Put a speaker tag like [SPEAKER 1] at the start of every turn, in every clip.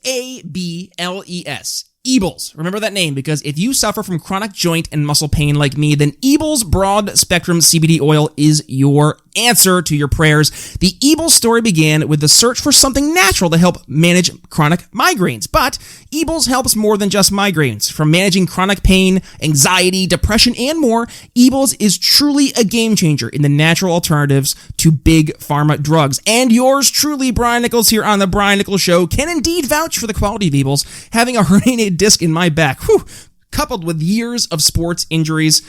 [SPEAKER 1] E-A-B-L-E-S. Ebles. Remember that name, because if you suffer from chronic joint and muscle pain like me, then Ebles Broad Spectrum CBD Oil is your answer to your prayers. The Ebles story began with the search for something natural to help manage chronic migraines. But Ebles helps more than just migraines. From managing chronic pain, anxiety, depression, and more, Ebles is truly a game changer in the natural alternatives to big pharma drugs. And yours truly, Brian Nichols, here on The Brian Nichols Show, can indeed vouch for the quality of Ebles. Having a herniated disc in my back, coupled with years of sports injuries,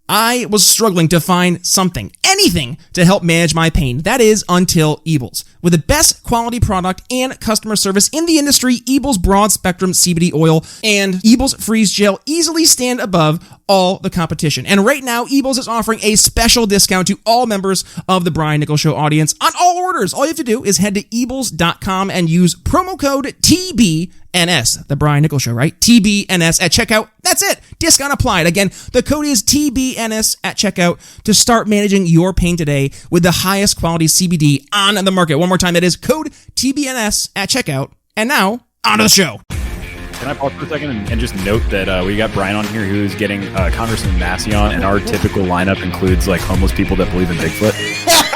[SPEAKER 1] I was struggling to find something, anything, to help manage my pain. That is, until Ebles. With the best quality product and customer service in the industry, Ebles Broad Spectrum CBD Oil and Ebles Freeze Gel easily stand above all the competition. And right now, Ebles is offering a special discount to all members of the Brian Nichols Show audience on all orders. All you have to do is head to Ebles.com and use promo code TBNS, the Brian Nichols Show, right? TBNS at checkout. That's it. Discount applied. Again, the code is TBNS at checkout to start managing your pain today with the highest quality CBD on the market. One more time, that is code TBNS at checkout. And now, on to the show.
[SPEAKER 2] Can I pause for a second and just note that we got Brian on here who's getting Congressman Massey on, and our typical lineup includes like homeless people that believe in Bigfoot.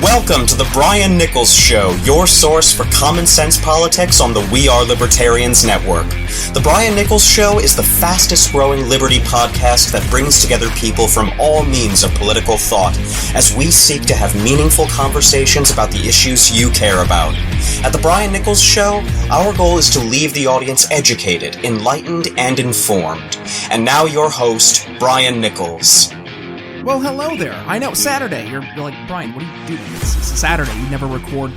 [SPEAKER 3] Welcome to the Brian Nichols Show, your source for common sense politics on the We Are Libertarians network. The Brian Nichols Show is the fastest growing liberty podcast that brings together people from all means of political thought as we seek to have meaningful conversations about the issues you care about. At the Brian Nichols Show, our goal is to leave the audience educated, enlightened, and informed. And now your host, Brian Nichols.
[SPEAKER 1] Well, hello there. I know, Saturday. You're like, Brian, what are you doing? It's Saturday. You never record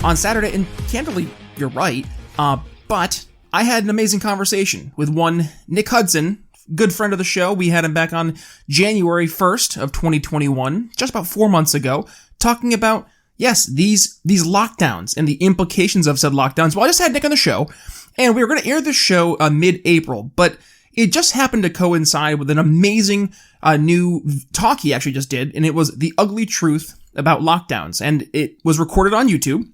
[SPEAKER 1] on Saturday. And candidly, you're right. But I had an amazing conversation with one Nick Hudson, good friend of the show. We had him back on January 1st of 2021, just about 4 months ago, talking about, yes, these lockdowns and the implications of said lockdowns. Well, I just had Nick on the show, and we were going to air the show mid-April, but it just happened to coincide with an amazing new talk he actually just did, and it was The Ugly Truth About Lockdowns, and it was recorded on YouTube.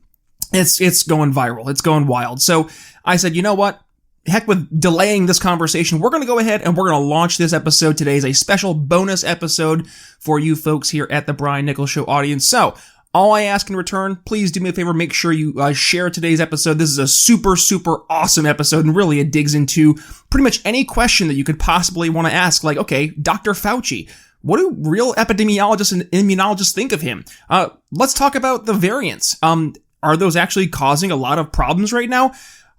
[SPEAKER 1] It's going viral. It's going wild. So I said, you know what? Heck with delaying this conversation. We're going to go ahead and we're going to launch this episode today as a special bonus episode for you folks here at the Brian Nichols Show audience. So all I ask in return, please do me a favor, make sure you share today's episode. This is a super, super awesome episode, and really it digs into pretty much any question that you could possibly want to ask, like, okay, Dr. Fauci, what do real epidemiologists and immunologists think of him? Let's talk about the variants. Are those actually causing a lot of problems right now?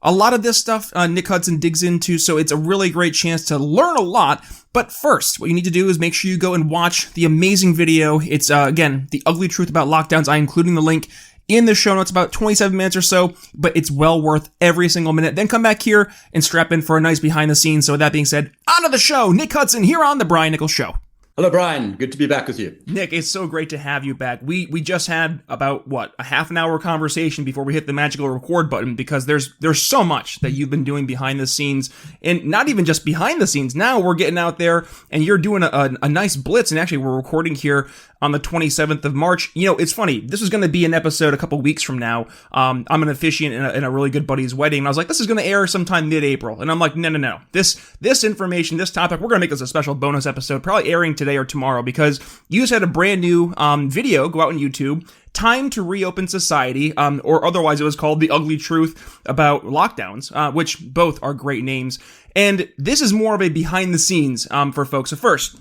[SPEAKER 1] A lot of this stuff Nick Hudson digs into, so it's a really great chance to learn a lot. But first, what you need to do is make sure you go and watch the amazing video. It's, again, The Ugly Truth About Lockdowns. I'm including the link in the show notes, about 27 minutes or so, but it's well worth every single minute. Then come back here and strap in for a nice behind the scenes. So with that being said, on to the show. Nick Hudson here on The Brian Nichols Show.
[SPEAKER 4] Hello, Brian. Good to be back with you.
[SPEAKER 1] Nick, it's so great to have you back. We just had about, a half an hour conversation before we hit the magical record button, because there's so much that you've been doing behind the scenes, and not even just behind the scenes. Now we're getting out there and you're doing a nice blitz, and actually we're recording here on the 27th of March. You know, it's funny. This is going to be an episode a couple weeks from now. I'm an officiant in a really good buddy's wedding, and I was like, this is going to air sometime mid-April. And I'm like, no. This information, this topic, we're going to make this a special bonus episode, probably airing today or tomorrow, because you just had a brand new video go out on YouTube, Time to Reopen Society, or otherwise it was called The Ugly Truth About Lockdowns, which both are great names. And this is more of a behind the scenes for folks. So first,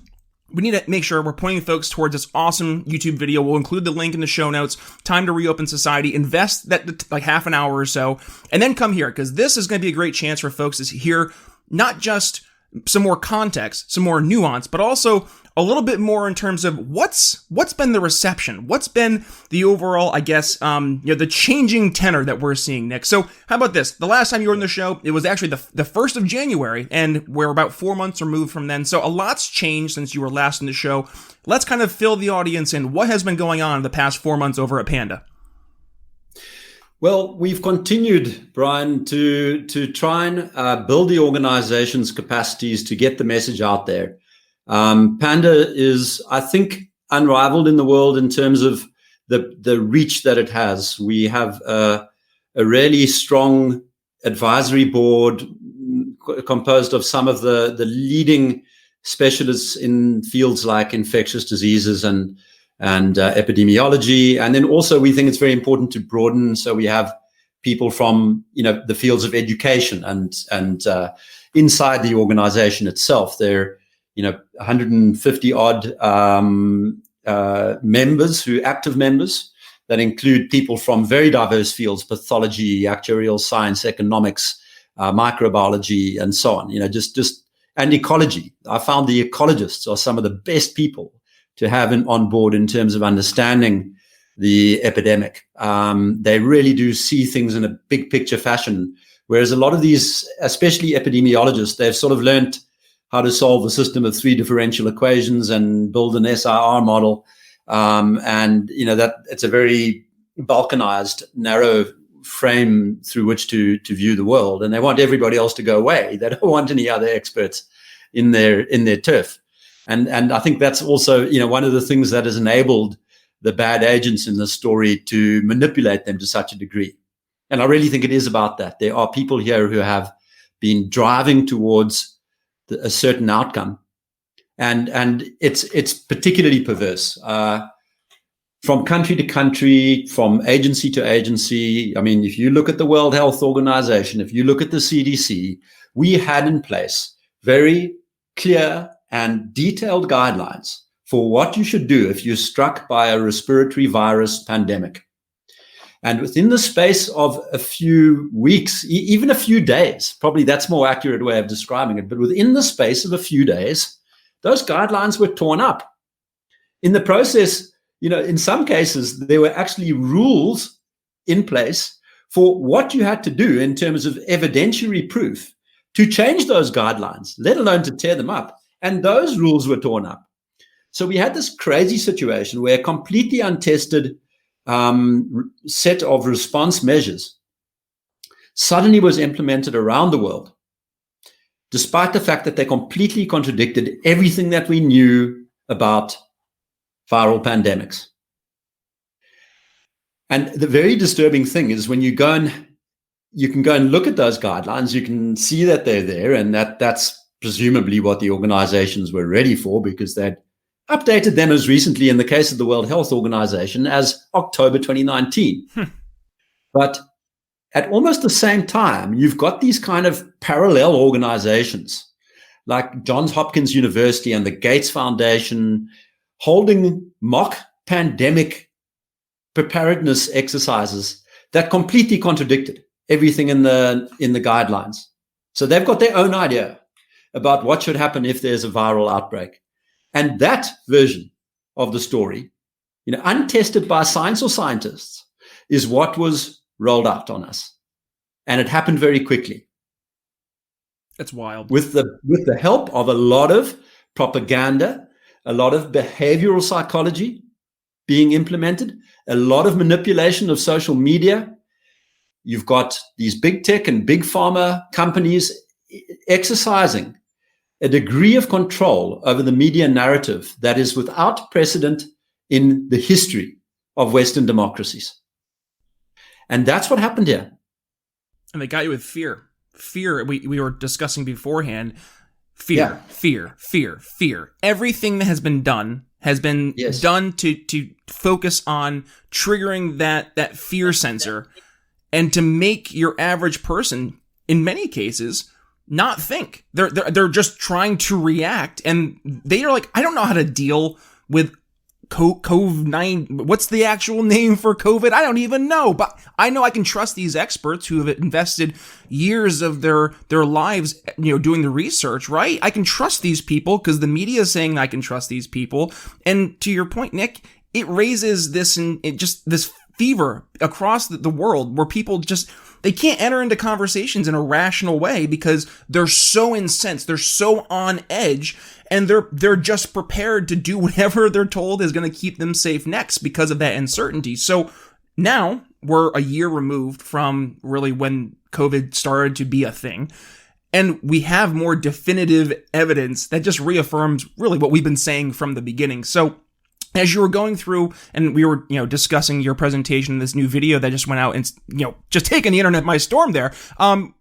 [SPEAKER 1] we need to make sure we're pointing folks towards this awesome YouTube video. We'll include the link in the show notes. Time to Reopen Society. Invest that like half an hour or so, and then come here, because this is going to be a great chance for folks to hear not just some more context, some more nuance, but also a little bit more in terms of what's been the reception, what's been the overall, I guess, the changing tenor that we're seeing, Nick. So how about this? The last time you were on the show, it was actually the 1st of January, and we're about 4 months removed from then. So a lot's changed since you were last in the show. Let's kind of fill the audience in. What has been going on in the past 4 months over at PANDA?
[SPEAKER 4] Well, we've continued, Brian, to try and build the organization's capacities to get the message out there. PANDA is, I think, unrivaled in the world in terms of the reach that it has. We have a really strong advisory board composed of some of the leading specialists in fields like infectious diseases and epidemiology. And then also we think it's very important to broaden. So we have people from, the fields of education and inside the organization itself. There are, 150 odd active members that include people from very diverse fields: pathology, actuarial science, economics, microbiology, and so on. And ecology. I found the ecologists are some of the best people to have on board in terms of understanding the epidemic. They really do see things in a big picture fashion, whereas a lot of these, especially epidemiologists, they've sort of learned how to solve a system of 3 differential equations and build an SIR model. That it's a very balkanized, narrow frame through which to view the world, and they want everybody else to go away. They don't want any other experts in their turf, and I think that's also one of the things that has enabled the bad agents in the story to manipulate them to such a degree. And I really think it is about that. There are people here who have been driving towards a certain outcome, and it's particularly perverse. From country to country, from agency to agency. I mean, if you look at the World Health Organization, if you look at the CDC, we had in place very clear and detailed guidelines for what you should do if you're struck by a respiratory virus pandemic. And within the space of a few weeks, even a few days, probably that's more accurate way of describing it, but within the space of a few days, those guidelines were torn up. In the process, in some cases, there were actually rules in place for what you had to do in terms of evidentiary proof to change those guidelines, let alone to tear them up. And those rules were torn up. So we had this crazy situation where a completely untested set of response measures suddenly was implemented around the world, despite the fact that they completely contradicted everything that we knew about viral pandemics. And the very disturbing thing is when you can go and look at those guidelines, you can see that they're there, and that's presumably what the organizations were ready for, because they'd updated them as recently, in the case of the World Health Organization, as October 2019. But at almost the same time, you've got these kind of parallel organizations like Johns Hopkins University and the Gates Foundation holding mock pandemic preparedness exercises that completely contradicted everything in the guidelines. So they've got their own idea about what should happen if there's a viral outbreak. And that version of the story, untested by science or scientists, is what was rolled out on us. And it happened very quickly.
[SPEAKER 1] It's wild.
[SPEAKER 4] With the help of a lot of propaganda, a lot of behavioral psychology being implemented, a lot of manipulation of social media. You've got these big tech and big pharma companies exercising a degree of control over the media narrative that is without precedent in the history of Western democracies. And that's what happened here.
[SPEAKER 1] And they got you with fear. Fear, we were discussing beforehand. Fear, fear, fear, fear. Everything that has been done done to focus on triggering that fear sensor and to make your average person, in many cases, not think. They're just trying to react, and they are like, I don't know how to deal with COVID-19. What's the actual name for COVID? I don't even know, but I know I can trust these experts who have invested years of their lives, doing the research, right? I can trust these people because the media is saying I can trust these people. And to your point, Nick, it raises this fever across the world where people they can't enter into conversations in a rational way because they're so incensed, they're so on edge, and they're just prepared to do whatever they're told is going to keep them safe next because of that uncertainty. So now we're a year removed from really when COVID started to be a thing, and we have more definitive evidence that just reaffirms really what we've been saying from the beginning. So as you were going through and we were, discussing your presentation, this new video that just went out and, just taking the internet by storm there,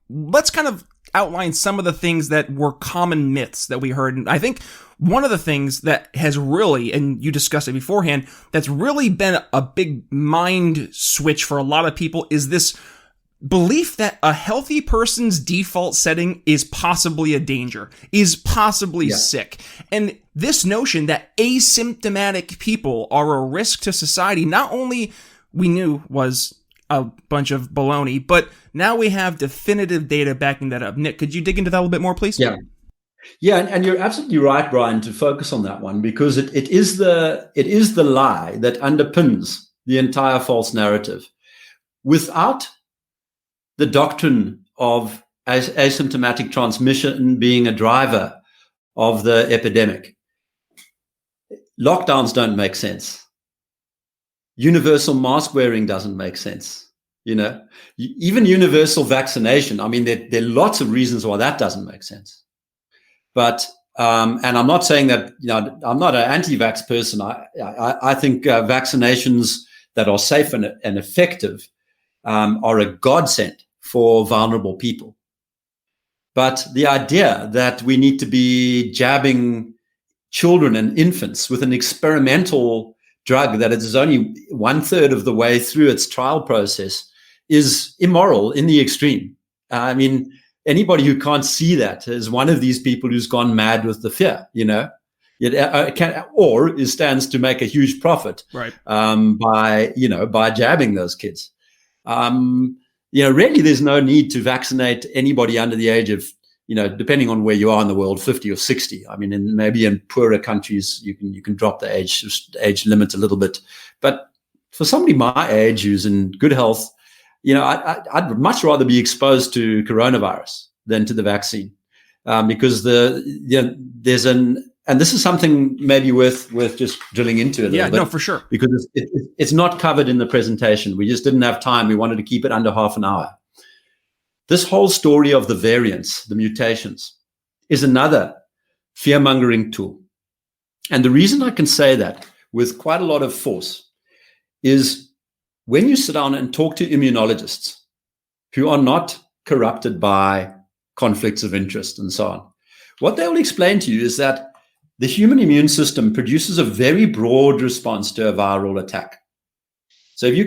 [SPEAKER 1] let's kind of outline some of the things that were common myths that we heard. And I think one of the things that has really, and you discussed it beforehand, that's really been a big mind switch for a lot of people is this belief that a healthy person's default setting is possibly a danger, is possibly sick. And this notion that asymptomatic people are a risk to society, not only we knew was a bunch of baloney, but now we have definitive data backing that up. Nick, could you dig into that a little bit more, please?
[SPEAKER 4] Yeah, and you're absolutely right, Brian, to focus on that one, because it is the lie that underpins the entire false narrative. Without the doctrine of asymptomatic transmission being a driver of the epidemic, lockdowns don't make sense. Universal mask wearing doesn't make sense. Even universal vaccination. I mean, there are lots of reasons why that doesn't make sense. But and I'm not saying that I'm not an anti-vax person. I think vaccinations that are safe and effective are a godsend for vulnerable people. But the idea that we need to be jabbing children and infants with an experimental drug that is only 1/3 of the way through its trial process is immoral in the extreme. I mean, anybody who can't see that is one of these people who's gone mad with the fear, or stands to make a huge profit,
[SPEAKER 1] right?
[SPEAKER 4] By jabbing those kids. Really, there's no need to vaccinate anybody under the age of, depending on where you are in the world, 50 or 60. I mean, maybe in poorer countries, you can drop the age limit a little bit. But for somebody my age who's in good health, I'd much rather be exposed to coronavirus than to the vaccine, because there's and this is something maybe worth just drilling into a little bit.
[SPEAKER 1] Yeah, no, for sure.
[SPEAKER 4] Because it's not covered in the presentation. We just didn't have time. We wanted to keep it under half an hour. This whole story of the variants, the mutations, is another fear-mongering tool. And the reason I can say that with quite a lot of force is when you sit down and talk to immunologists who are not corrupted by conflicts of interest and so on, what they will explain to you is that the human immune system produces a very broad response to a viral attack. So I'm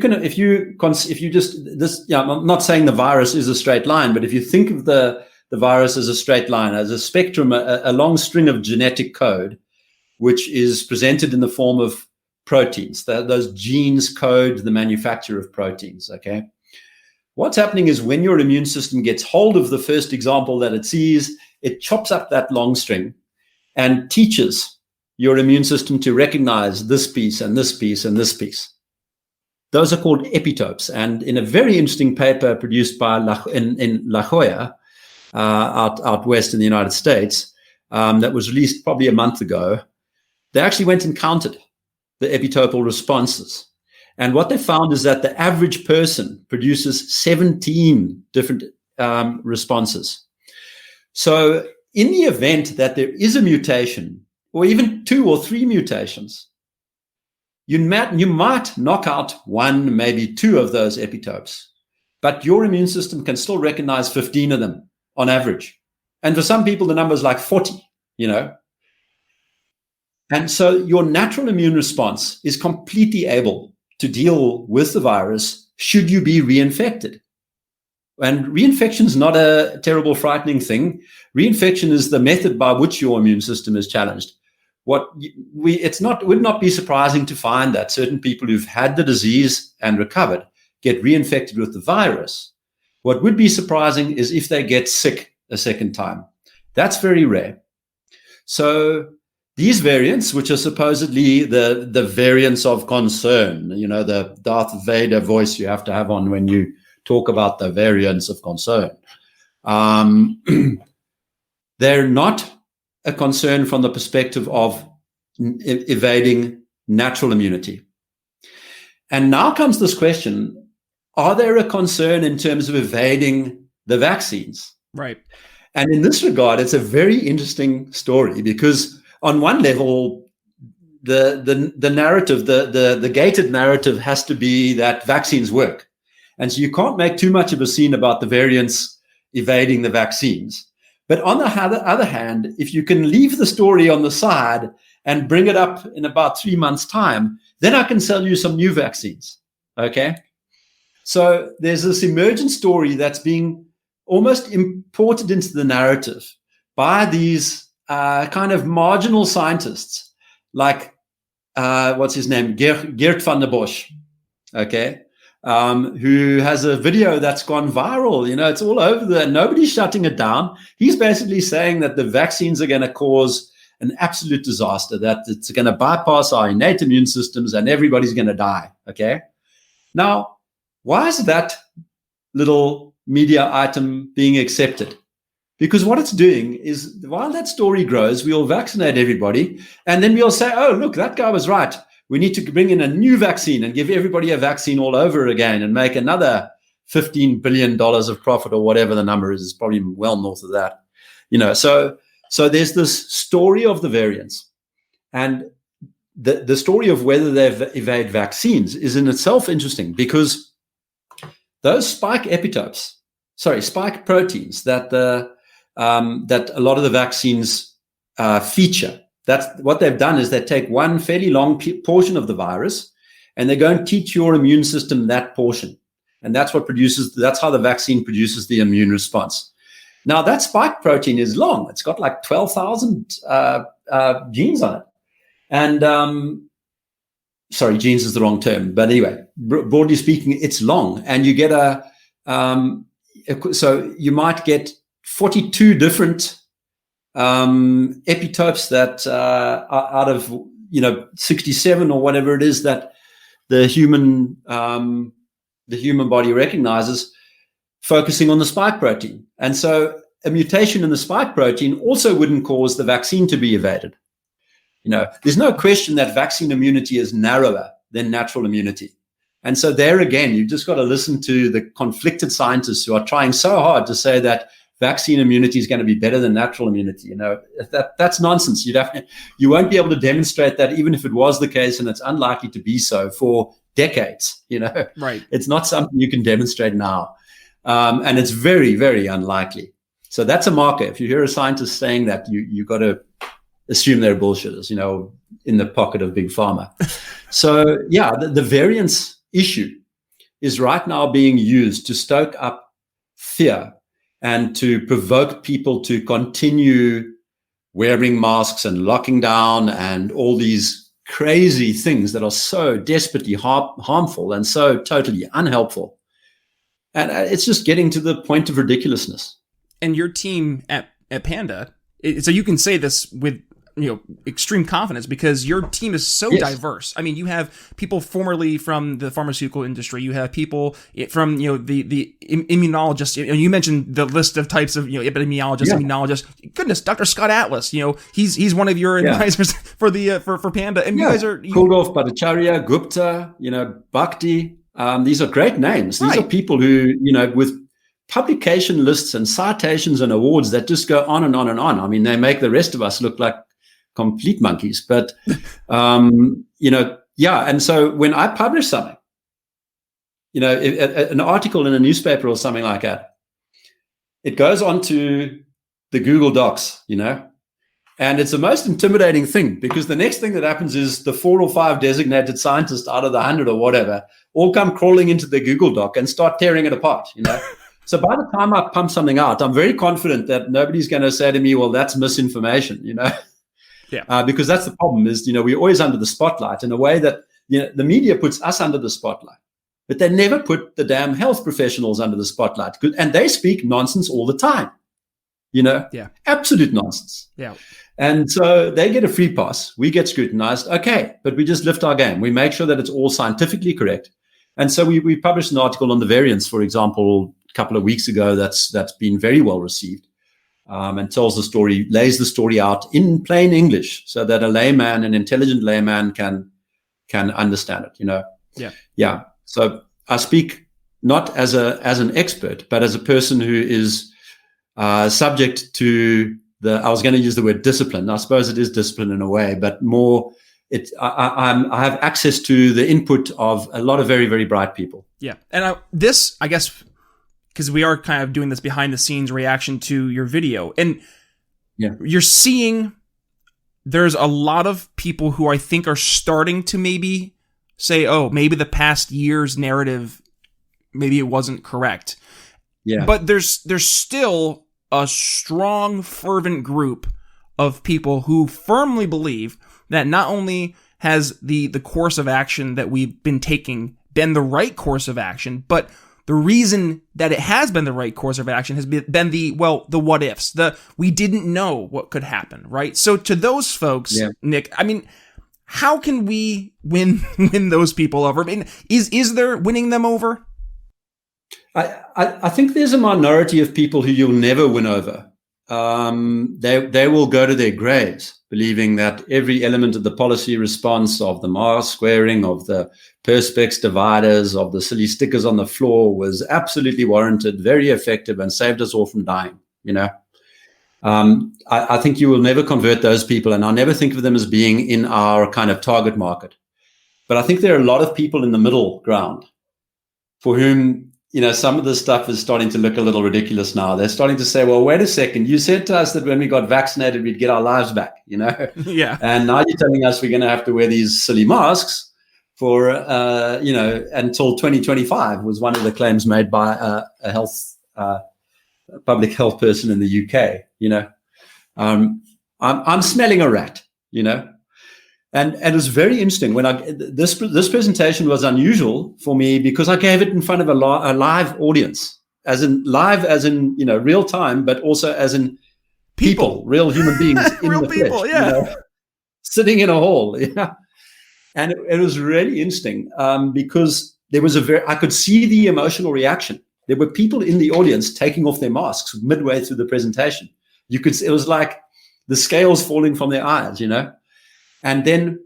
[SPEAKER 4] not saying the virus is a straight line, but if you think of the virus as a straight line, as a spectrum, a long string of genetic code, which is presented in the form of proteins. Those genes code the manufacture of proteins, okay? What's happening is when your immune system gets hold of the first example that it sees, it chops up that long string and teaches your immune system to recognize this piece and this piece and this piece. Those are called epitopes. And in a very interesting paper produced by in La Jolla, out west in the United States, that was released probably a month ago, they actually went and counted the epitopal responses. And what they found is that the average person produces 17 different responses. So in the event that there is a mutation, or even 2 or 3 mutations, you might knock out 1, maybe 2 of those epitopes, but your immune system can still recognize 15 of them on average. And for some people, the number is like 40, And so your natural immune response is completely able to deal with the virus should you be reinfected. And reinfection is not a terrible, frightening thing. Reinfection is the method by which your immune system is challenged. It would not be surprising to find that certain people who've had the disease and recovered get reinfected with the virus. What would be surprising is if they get sick a second time. That's very rare. So these variants, which are supposedly the variants of concern, the Darth Vader voice you have to have on when you talk about the variants of concern, they're not a concern from the perspective of evading natural immunity. And now comes this question, are there a concern in terms of evading the vaccines?
[SPEAKER 1] Right.
[SPEAKER 4] And in this regard, it's a very interesting story because on one level, the narrative, the gated narrative has to be that vaccines work. And so you can't make too much of a scene about the variants evading the vaccines. But on the other hand, if you can leave the story on the side and bring it up in about 3 months' time, then I can sell you some new vaccines. Okay? So there's this emergent story that's being almost imported into the narrative by these kind of marginal scientists, like what's his name, Geert van der Bosch, okay, who has a video that's gone viral. It's all over there. Nobody's shutting it down. He's basically saying that the vaccines are going to cause an absolute disaster, that it's going to bypass our innate immune systems and everybody's going to die, okay? Now, why is that little media item being accepted? Because what it's doing is, while that story grows, we'll vaccinate everybody, and then we'll say, oh, look, that guy was right. We need to bring in a new vaccine and give everybody a vaccine all over again and make another $15 billion of profit, or whatever the number is. It's probably well north of that. So there's this story of the variants. And the story of whether they evade vaccines is in itself interesting, because those spike proteins that a lot of the vaccines feature. That's what they've done, is they take one fairly long portion of the virus and they go and teach your immune system that portion. And that's how the vaccine produces the immune response. Now, that spike protein is long. It's got like 12,000 genes on it. And genes is the wrong term. But anyway, broadly speaking, it's long. And you get so you might get 42 different epitopes that out of 67 or whatever it is that the human body recognizes, focusing on the spike protein. And so a mutation in the spike protein also wouldn't cause the vaccine to be evaded. There's no question that vaccine immunity is narrower than natural immunity. And so there again, you've just got to listen to the conflicted scientists who are trying so hard to say that vaccine immunity is going to be better than natural immunity. That's nonsense. You won't be able to demonstrate that, even if it was the case, and it's unlikely to be so for decades.
[SPEAKER 1] Right.
[SPEAKER 4] It's not something you can demonstrate now. And it's very, very unlikely. So that's a marker. If you hear a scientist saying that, you got to assume they're bullshitters, in the pocket of big pharma. So yeah, the variance issue is right now being used to stoke up fear and to provoke people to continue wearing masks and locking down and all these crazy things that are so desperately harmful and so totally unhelpful. And it's just getting to the point of ridiculousness.
[SPEAKER 1] And your team at PANDA, so you can say this with extreme confidence, because your team is so diverse. I mean, you have people formerly from the pharmaceutical industry. You have people from the immunologists. You mentioned the list of types of epidemiologists, immunologists. Goodness, Dr. Scott Atlas. He's one of your advisors for PANDA. And you guys are
[SPEAKER 4] Kuldorf, Bhattacharya, Gupta, Bhakti. These are great names. These are people who, with publication lists and citations and awards that just go on and on and on. I mean, they make the rest of us look like complete monkeys. But, And so when I publish something, an article in a newspaper or something like that, it goes on to the Google Docs, and it's the most intimidating thing, because the next thing that happens is the 4 or 5 designated scientists out of the 100 or whatever all come crawling into the Google Doc and start tearing it apart, So by the time I pump something out, I'm very confident that nobody's going to say to me, well, that's misinformation,
[SPEAKER 1] Yeah.
[SPEAKER 4] Because that's the problem is, we're always under the spotlight in a way that, the media puts us under the spotlight, but they never put the damn health professionals under the spotlight. And they speak nonsense all the time, absolute nonsense.
[SPEAKER 1] Yeah.
[SPEAKER 4] And so they get a free pass. We get scrutinized. Okay. But we just lift our game. We make sure that it's all scientifically correct. And so we published an article on the variants, for example, a couple of weeks ago, that's been very well received. And tells the story, lays the story out in plain English, so that an intelligent layman can understand it. Yeah. So I speak not as an expert, but as a person who is subject to I was going to use the word discipline. I suppose it is discipline in a way, but more I have access to the input of a lot of very, very bright people.
[SPEAKER 1] Yeah. And I guess, because we are kind of doing this behind the scenes reaction to your video, and you're seeing there's a lot of people who I think are starting to maybe say, oh, maybe the past year's narrative, maybe it wasn't correct.
[SPEAKER 4] Yeah.
[SPEAKER 1] But there's still a strong, fervent group of people who firmly believe that not only has the course of action that we've been taking been the right course of action, but the reason that it has been the right course of action has been the what ifs, we didn't know what could happen, right? So to those folks, Nick, I mean, how can we win those people over? I mean, is there winning them over?
[SPEAKER 4] I think there's a minority of people who you'll never win over. They will go to their graves believing that every element of the policy response, of the mask wearing, of the perspex dividers, of the silly stickers on the floor was absolutely warranted, very effective, and saved us all from dying. I think you will never convert those people, and I never think of them as being in our kind of target market. But I think there are a lot of people in the middle ground for whom some of this stuff is starting to look a little ridiculous now. They're starting to say, well, wait a second. You said to us that when we got vaccinated, we'd get our lives back,
[SPEAKER 1] Yeah.
[SPEAKER 4] And now you're telling us we're going to have to wear these silly masks for, until 2025 was one of the claims made by a public health person in the UK, I'm smelling a rat, And it was very interesting when this presentation was unusual for me because I gave it in front of a live audience, as in real time, but also as in people real human beings in
[SPEAKER 1] real
[SPEAKER 4] the
[SPEAKER 1] people,
[SPEAKER 4] flesh, sitting in a hall. And it was really interesting because there was I could see the emotional reaction. There were people in the audience taking off their masks midway through the presentation. It was like the scales falling from their eyes, And then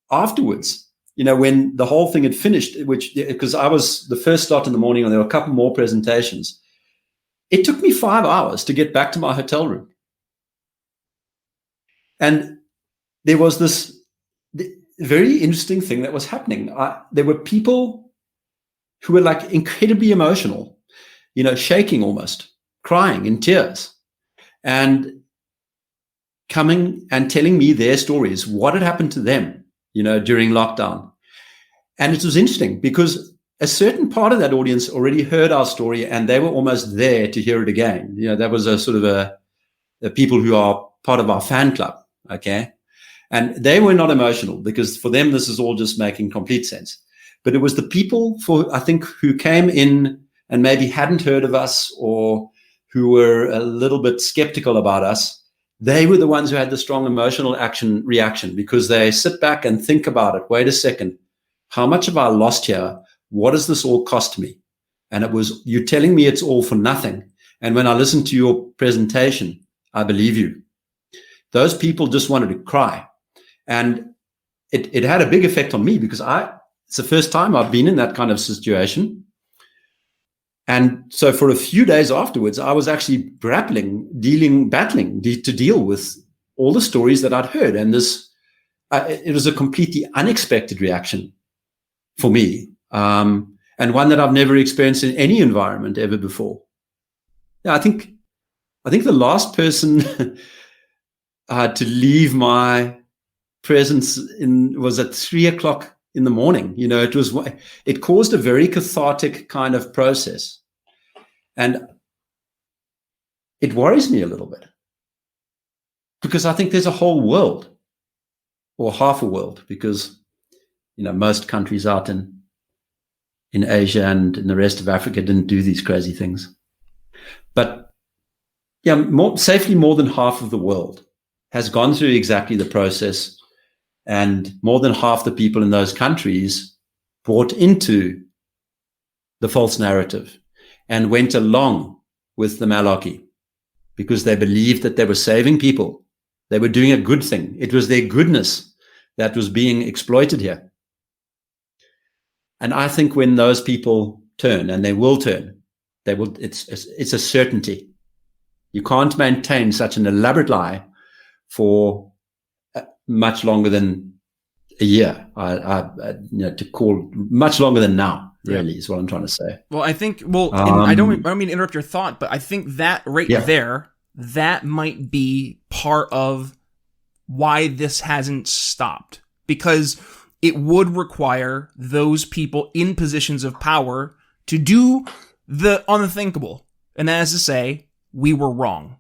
[SPEAKER 4] afterwards, when the whole thing had finished, because I was the first slot in the morning and there were a couple more presentations, it took me 5 hours to get back to my hotel room. And there was this very interesting thing that was happening. There were people who were like incredibly emotional, shaking almost, crying in tears, and coming and telling me their stories, what had happened to them, during lockdown. And it was interesting because a certain part of that audience already heard our story and they were almost there to hear it again. That was a sort of the people who are part of our fan club. Okay. And they were not emotional because for them, this is all just making complete sense. But it was the people who came in and maybe hadn't heard of us or who were a little bit skeptical about us. They were the ones who had the strong emotional reaction because they sit back and think about it. Wait a second. How much have I lost here? What does this all cost me? And it was, you're telling me it's all for nothing. And when I listened to your presentation, I believe you. Those people just wanted to cry. And it had a big effect on me because it's the first time I've been in that kind of situation. And so for a few days afterwards, I was actually battling to deal with all the stories that I'd heard. And it was a completely unexpected reaction for me, and one that I've never experienced in any environment ever before. Yeah, I think the last person to leave my presence was at 3:00 in the morning. It caused a very cathartic kind of process. And it worries me a little bit because I think there's a whole world or half a world because, most countries out in Asia and in the rest of Africa didn't do these crazy things. But safely more than half of the world has gone through exactly the process. And more than half the people in those countries bought into the false narrative and went along with the malarkey because they believed that they were saving people. They were doing a good thing. It was their goodness that was being exploited here. And I think when those people turn, and they will turn, it's a certainty. You can't maintain such an elaborate lie for much longer than a year. To call much longer than now, really, is what I'm trying to say.
[SPEAKER 1] Well, I think, I don't mean to interrupt your thought, but I think that there, that might be part of why this hasn't stopped, because it would require those people in positions of power to do the unthinkable. And that is to say, we were wrong.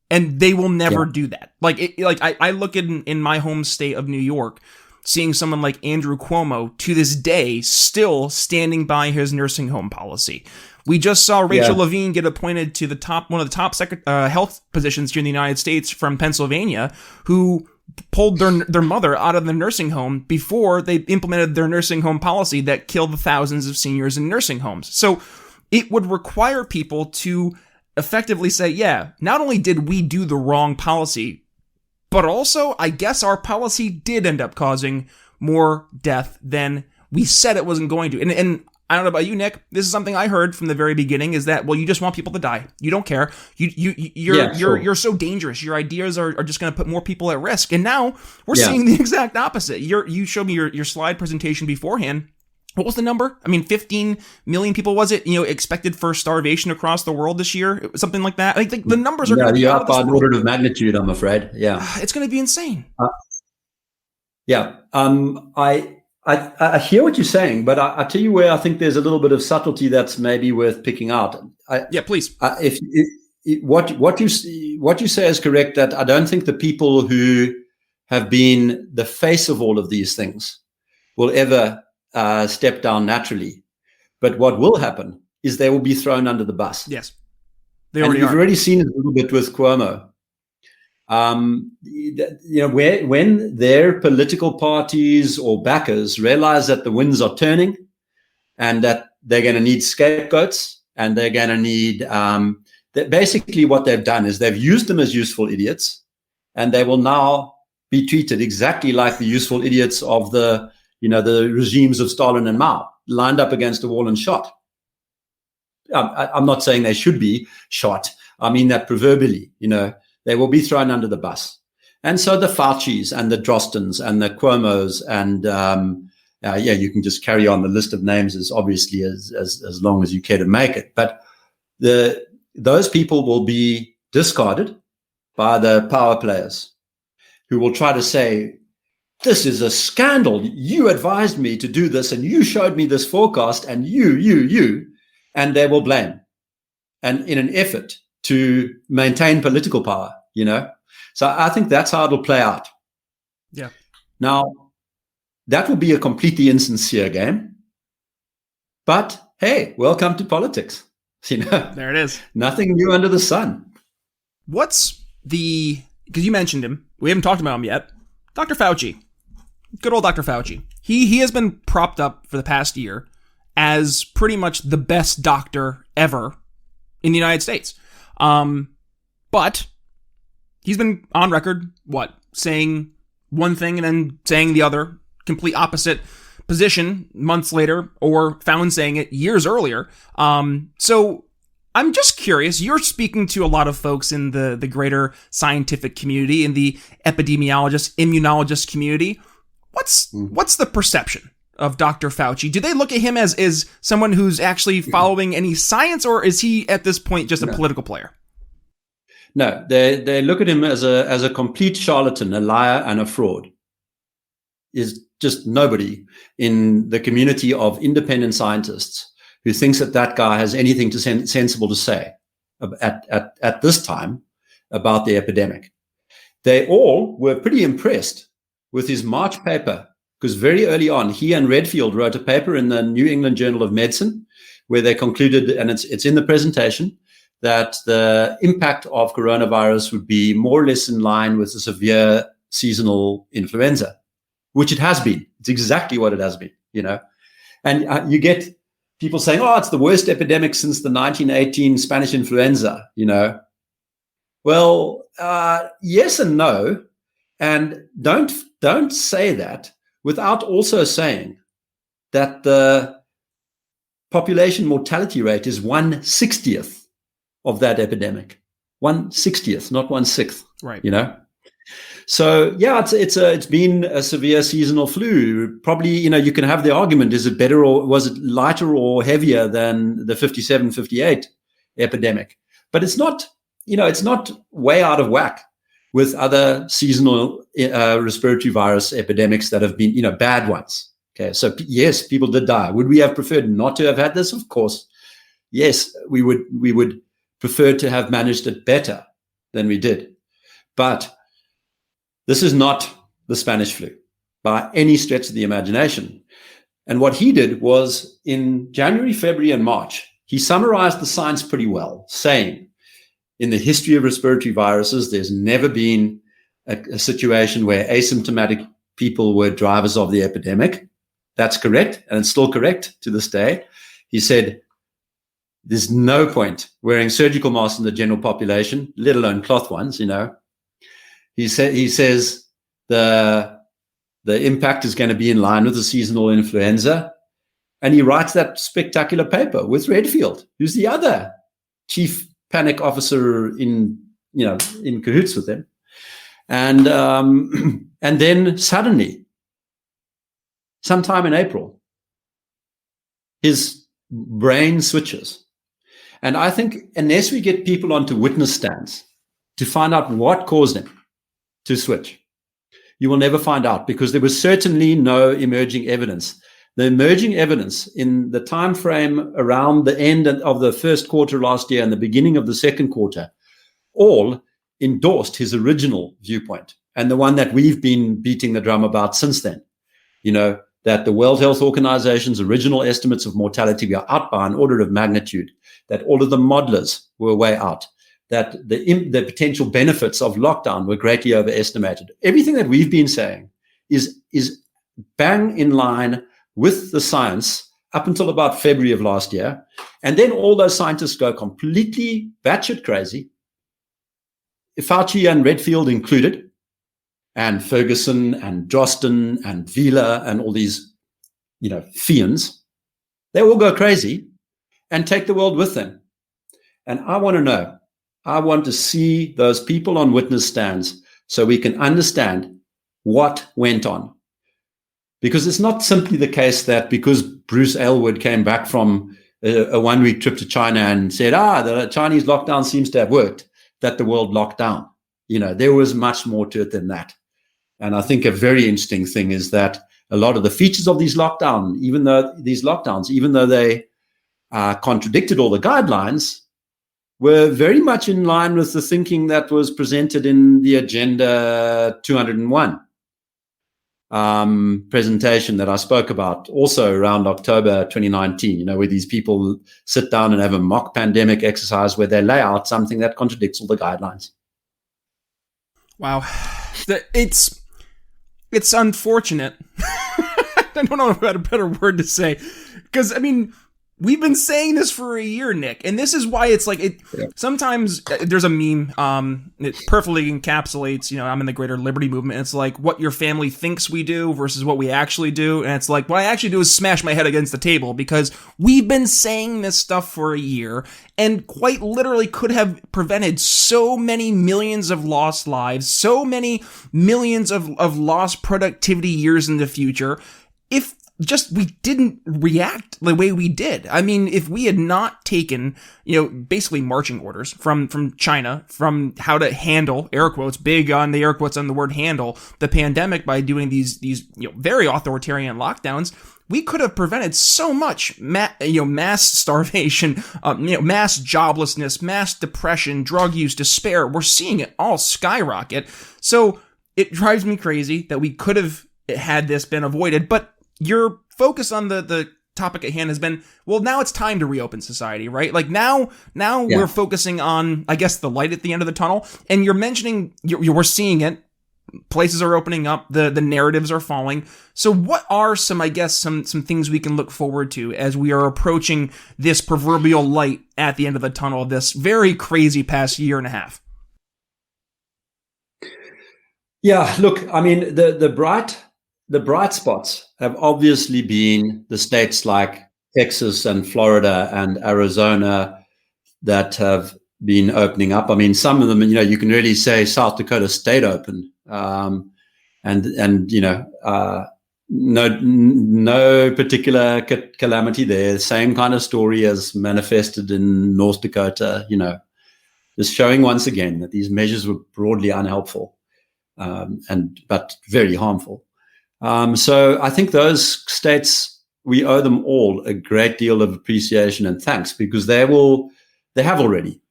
[SPEAKER 1] And they will never do that. I look in my home state of New York, seeing someone like Andrew Cuomo to this day still standing by his nursing home policy. We just saw Rachel Levine get appointed to one of the top health positions here in the United States from Pennsylvania, who pulled their mother out of the nursing home before they implemented their nursing home policy that killed the thousands of seniors in nursing homes. So it would require people to effectively say, not only did we do the wrong policy, but also I guess our policy did end up causing more death than we said it wasn't going to. And I don't know about you, Nick. This is something I heard from the very beginning: is that, well, you just want people to die. You don't care. You're so dangerous. Your ideas are just going to put more people at risk. And now we're seeing the exact opposite. You showed me your slide presentation beforehand. What was the number? I mean, 15 million people, was it? Expected for starvation across the world this year, it was something like that. I think the numbers are going to be out of this world.
[SPEAKER 4] Order of magnitude, I'm afraid. Yeah,
[SPEAKER 1] it's going to be insane.
[SPEAKER 4] I hear what you're saying, but I tell you where I think there's a little bit of subtlety that's maybe worth picking out.
[SPEAKER 1] Please.
[SPEAKER 4] What you say is correct, that I don't think the people who have been the face of all of these things will ever step down naturally. But what will happen is they will be thrown under the bus.
[SPEAKER 1] Yes,
[SPEAKER 4] you've already seen it a little bit with Cuomo. When their political parties or backers realize that the winds are turning and that they're going to need scapegoats, and they're going to need basically what they've done is they've used them as useful idiots, and they will now be treated exactly like the useful idiots of the regimes of Stalin and Mao, lined up against a wall and shot. I'm not saying they should be shot. I mean that proverbially, they will be thrown under the bus. And so the Faucis and the Drostens and the Cuomos and, you can just carry on. The list of names is obviously as long as you care to make it. But those people will be discarded by the power players, who will try to say, this is a scandal. You advised me to do this, and you showed me this forecast, and you, and they will blame. And in an effort to maintain political power, So I think that's how it'll play out.
[SPEAKER 1] Yeah.
[SPEAKER 4] Now, that will be a completely insincere game. But hey, welcome to politics.
[SPEAKER 1] There it is.
[SPEAKER 4] Nothing new under the sun.
[SPEAKER 1] Because you mentioned him. We haven't talked about him yet. Dr. Fauci. Good old Dr. Fauci. He has been propped up for the past year as pretty much the best doctor ever in the United States. But he's been on record, saying one thing and then saying the other, complete opposite position months later, or found saying it years earlier. So I'm just curious, you're speaking to a lot of folks in the greater scientific community, in the epidemiologist, immunologist community. What's the perception of Dr. Fauci? Do they look at him as someone who's actually following any science, or is he at this point just a political player?
[SPEAKER 4] No, they look at him as a complete charlatan, a liar, and a fraud. Is just nobody in the community of independent scientists who thinks that guy has anything sensible to say at this time about the epidemic. They all were pretty impressed with his March paper, because very early on, he and Redfield wrote a paper in the New England Journal of Medicine, where they concluded, and it's in the presentation, that the impact of coronavirus would be more or less in line with the severe seasonal influenza, which it has been. It's exactly what it has been, And you get people saying, oh, it's the worst epidemic since the 1918 Spanish influenza, Well, yes and no. And don't say that without also saying that the population mortality rate is 1/60th of that epidemic. 1/60th, not 1/6.
[SPEAKER 1] Right.
[SPEAKER 4] So yeah, it's been a severe seasonal flu. Probably, you can have the argument: is it better or was it lighter or heavier than the 57, 58 epidemic? But it's not. It's not way out of whack with other seasonal respiratory virus epidemics that have been, bad ones. Okay, so yes, people did die. Would we have preferred not to have had this? Of course, yes, we would prefer to have managed it better than we did. But this is not the Spanish flu by any stretch of the imagination. And what he did was in January, February, and March, he summarized the science pretty well, saying, in the history of respiratory viruses, there's never been a situation where asymptomatic people were drivers of the epidemic. That's correct, and it's still correct to this day. He said, there's no point wearing surgical masks in the general population, let alone cloth ones, He says the impact is going to be in line with the seasonal influenza. And he writes that spectacular paper with Redfield, who's the other chief panic officer in cahoots with them. And then suddenly, sometime in April, his brain switches. And I think unless we get people onto witness stands to find out what caused him to switch, you will never find out, because there was certainly no emerging evidence. The emerging evidence in the time frame around the end of the first quarter last year and the beginning of the second quarter all endorsed his original viewpoint, and the one that we've been beating the drum about since then, that the World Health Organization's original estimates of mortality were out by an order of magnitude, that all of the modelers were way out, that the potential benefits of lockdown were greatly overestimated. Everything that we've been saying is bang in line with the science up until about February of last year. And then all those scientists go completely batshit crazy, Fauci and Redfield included, and Ferguson and Jostin and Vila and all these, fiends. They all go crazy and take the world with them. And I want to see those people on witness stands so we can understand what went on. Because it's not simply the case that because Bruce Aylward came back from a one-week trip to China and said, the Chinese lockdown seems to have worked, that the world locked down. There was much more to it than that. And I think a very interesting thing is that a lot of the features of these lockdowns, even though they contradicted all the guidelines, were very much in line with the thinking that was presented in the Agenda 201 presentation that I spoke about also around October 2019, where these people sit down and have a mock pandemic exercise where they lay out something that contradicts all the guidelines.
[SPEAKER 1] Wow. It's unfortunate. I don't know about a better word to say, because we've been saying this for a year, Nick, and this is why it's like it. Yeah. Sometimes there's a meme. It perfectly encapsulates. I'm in the greater liberty movement. It's like what your family thinks we do versus what we actually do, and it's like what I actually do is smash my head against the table, because we've been saying this stuff for a year and quite literally could have prevented so many millions of lost lives, so many millions of lost productivity years in the future, if just we didn't react the way we did. If we had not taken, basically marching orders from China, from how to handle, air quotes, big on the air quotes on the word handle, the pandemic by doing these very authoritarian lockdowns, we could have prevented so much mass starvation, mass joblessness, mass depression, drug use, despair. We're seeing it all skyrocket. So it drives me crazy that we could have had this been avoided, but your focus on the topic at hand has been, well, now it's time to reopen society, right? Like now we're focusing on, I guess, the light at the end of the tunnel. And you're mentioning, we're seeing it. Places are opening up. The narratives are falling. So what are some things we can look forward to as we are approaching this proverbial light at the end of the tunnel of this very crazy past year and a half?
[SPEAKER 4] Yeah, look, the bright spots have obviously been the states like Texas and Florida and Arizona that have been opening up. Some of them, you can really say South Dakota stayed open and no particular calamity there. Same kind of story as manifested in North Dakota. Just showing once again that these measures were broadly unhelpful, but very harmful. So I think those states, we owe them all a great deal of appreciation and thanks, because they have already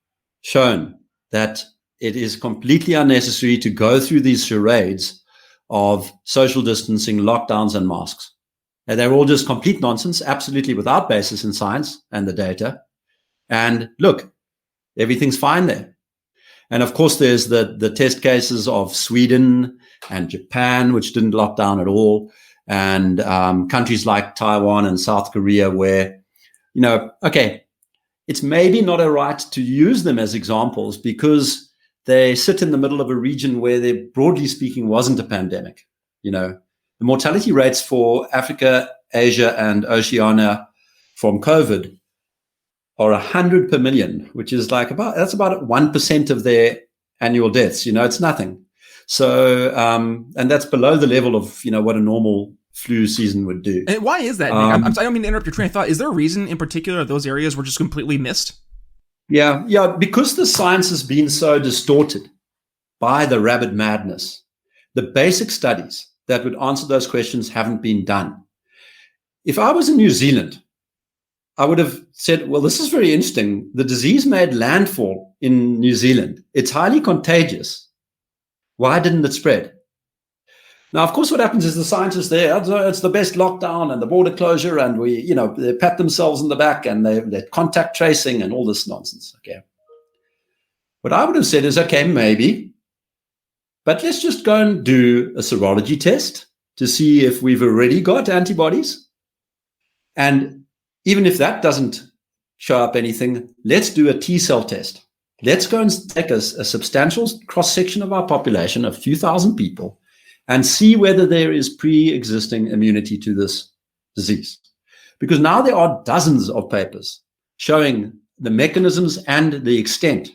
[SPEAKER 4] shown that it is completely unnecessary to go through these charades of social distancing, lockdowns, and masks. And they're all just complete nonsense, absolutely without basis in science and the data. And look, everything's fine there. And of course, there's the test cases of Sweden and Japan, which didn't lock down at all, and countries like Taiwan and South Korea, where, okay, it's maybe not a right to use them as examples because they sit in the middle of a region where there, broadly speaking, wasn't a pandemic. The mortality rates for Africa, Asia, and Oceania from COVID are 100 per million, which is that's about 1% of their annual deaths. It's nothing. So, and that's below the level of, what a normal flu season would do.
[SPEAKER 1] And why is that, Nick? I don't mean to interrupt your train of thought. Is there a reason in particular those areas were just completely missed?
[SPEAKER 4] Yeah, because the science has been so distorted by the rabid madness. The basic studies that would answer those questions haven't been done. If I was in New Zealand, I would have said, well, this is very interesting. The disease made landfall in New Zealand. It's highly contagious. Why didn't it spread? Now, of course, what happens is the scientists there, it's the best lockdown and the border closure, and they pat themselves on the back and they're contact tracing and all this nonsense. Okay. What I would have said is, okay, maybe, but let's just go and do a serology test to see if we've already got antibodies. And even if that doesn't show up anything, let's do a T-cell test. Let's go and take a substantial cross-section of our population, a few thousand people, and see whether there is pre-existing immunity to this disease. Because now there are dozens of papers showing the mechanisms and the extent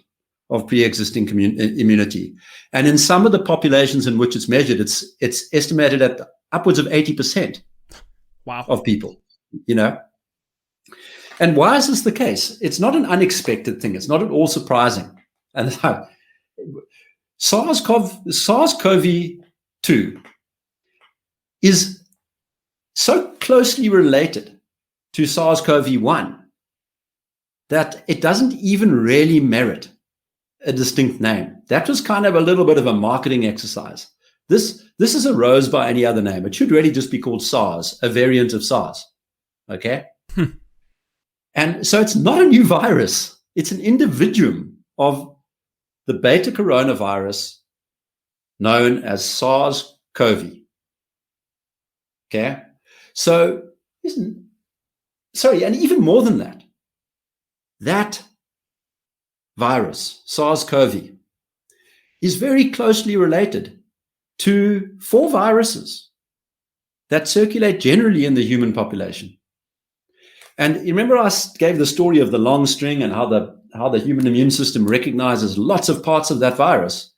[SPEAKER 4] of pre-existing immunity. And in some of the populations in which it's measured, it's estimated at upwards of 80%.
[SPEAKER 1] Wow.
[SPEAKER 4] Of people, And why is this the case? It's not an unexpected thing. It's not at all surprising. And SARS-CoV-2 is so closely related to SARS-CoV-1 that it doesn't even really merit a distinct name. That was kind of a little bit of a marketing exercise. This is a rose by any other name. It should really just be called SARS, a variant of SARS. Okay? And so it's not a new virus. It's an individuum of the beta coronavirus known as SARS-CoV. Okay? So, and even more than that, that virus, SARS-CoV, is very closely related to 4 viruses that circulate generally in the human population. And you remember I gave the story of the long string and how the human immune system recognizes lots of parts of that virus.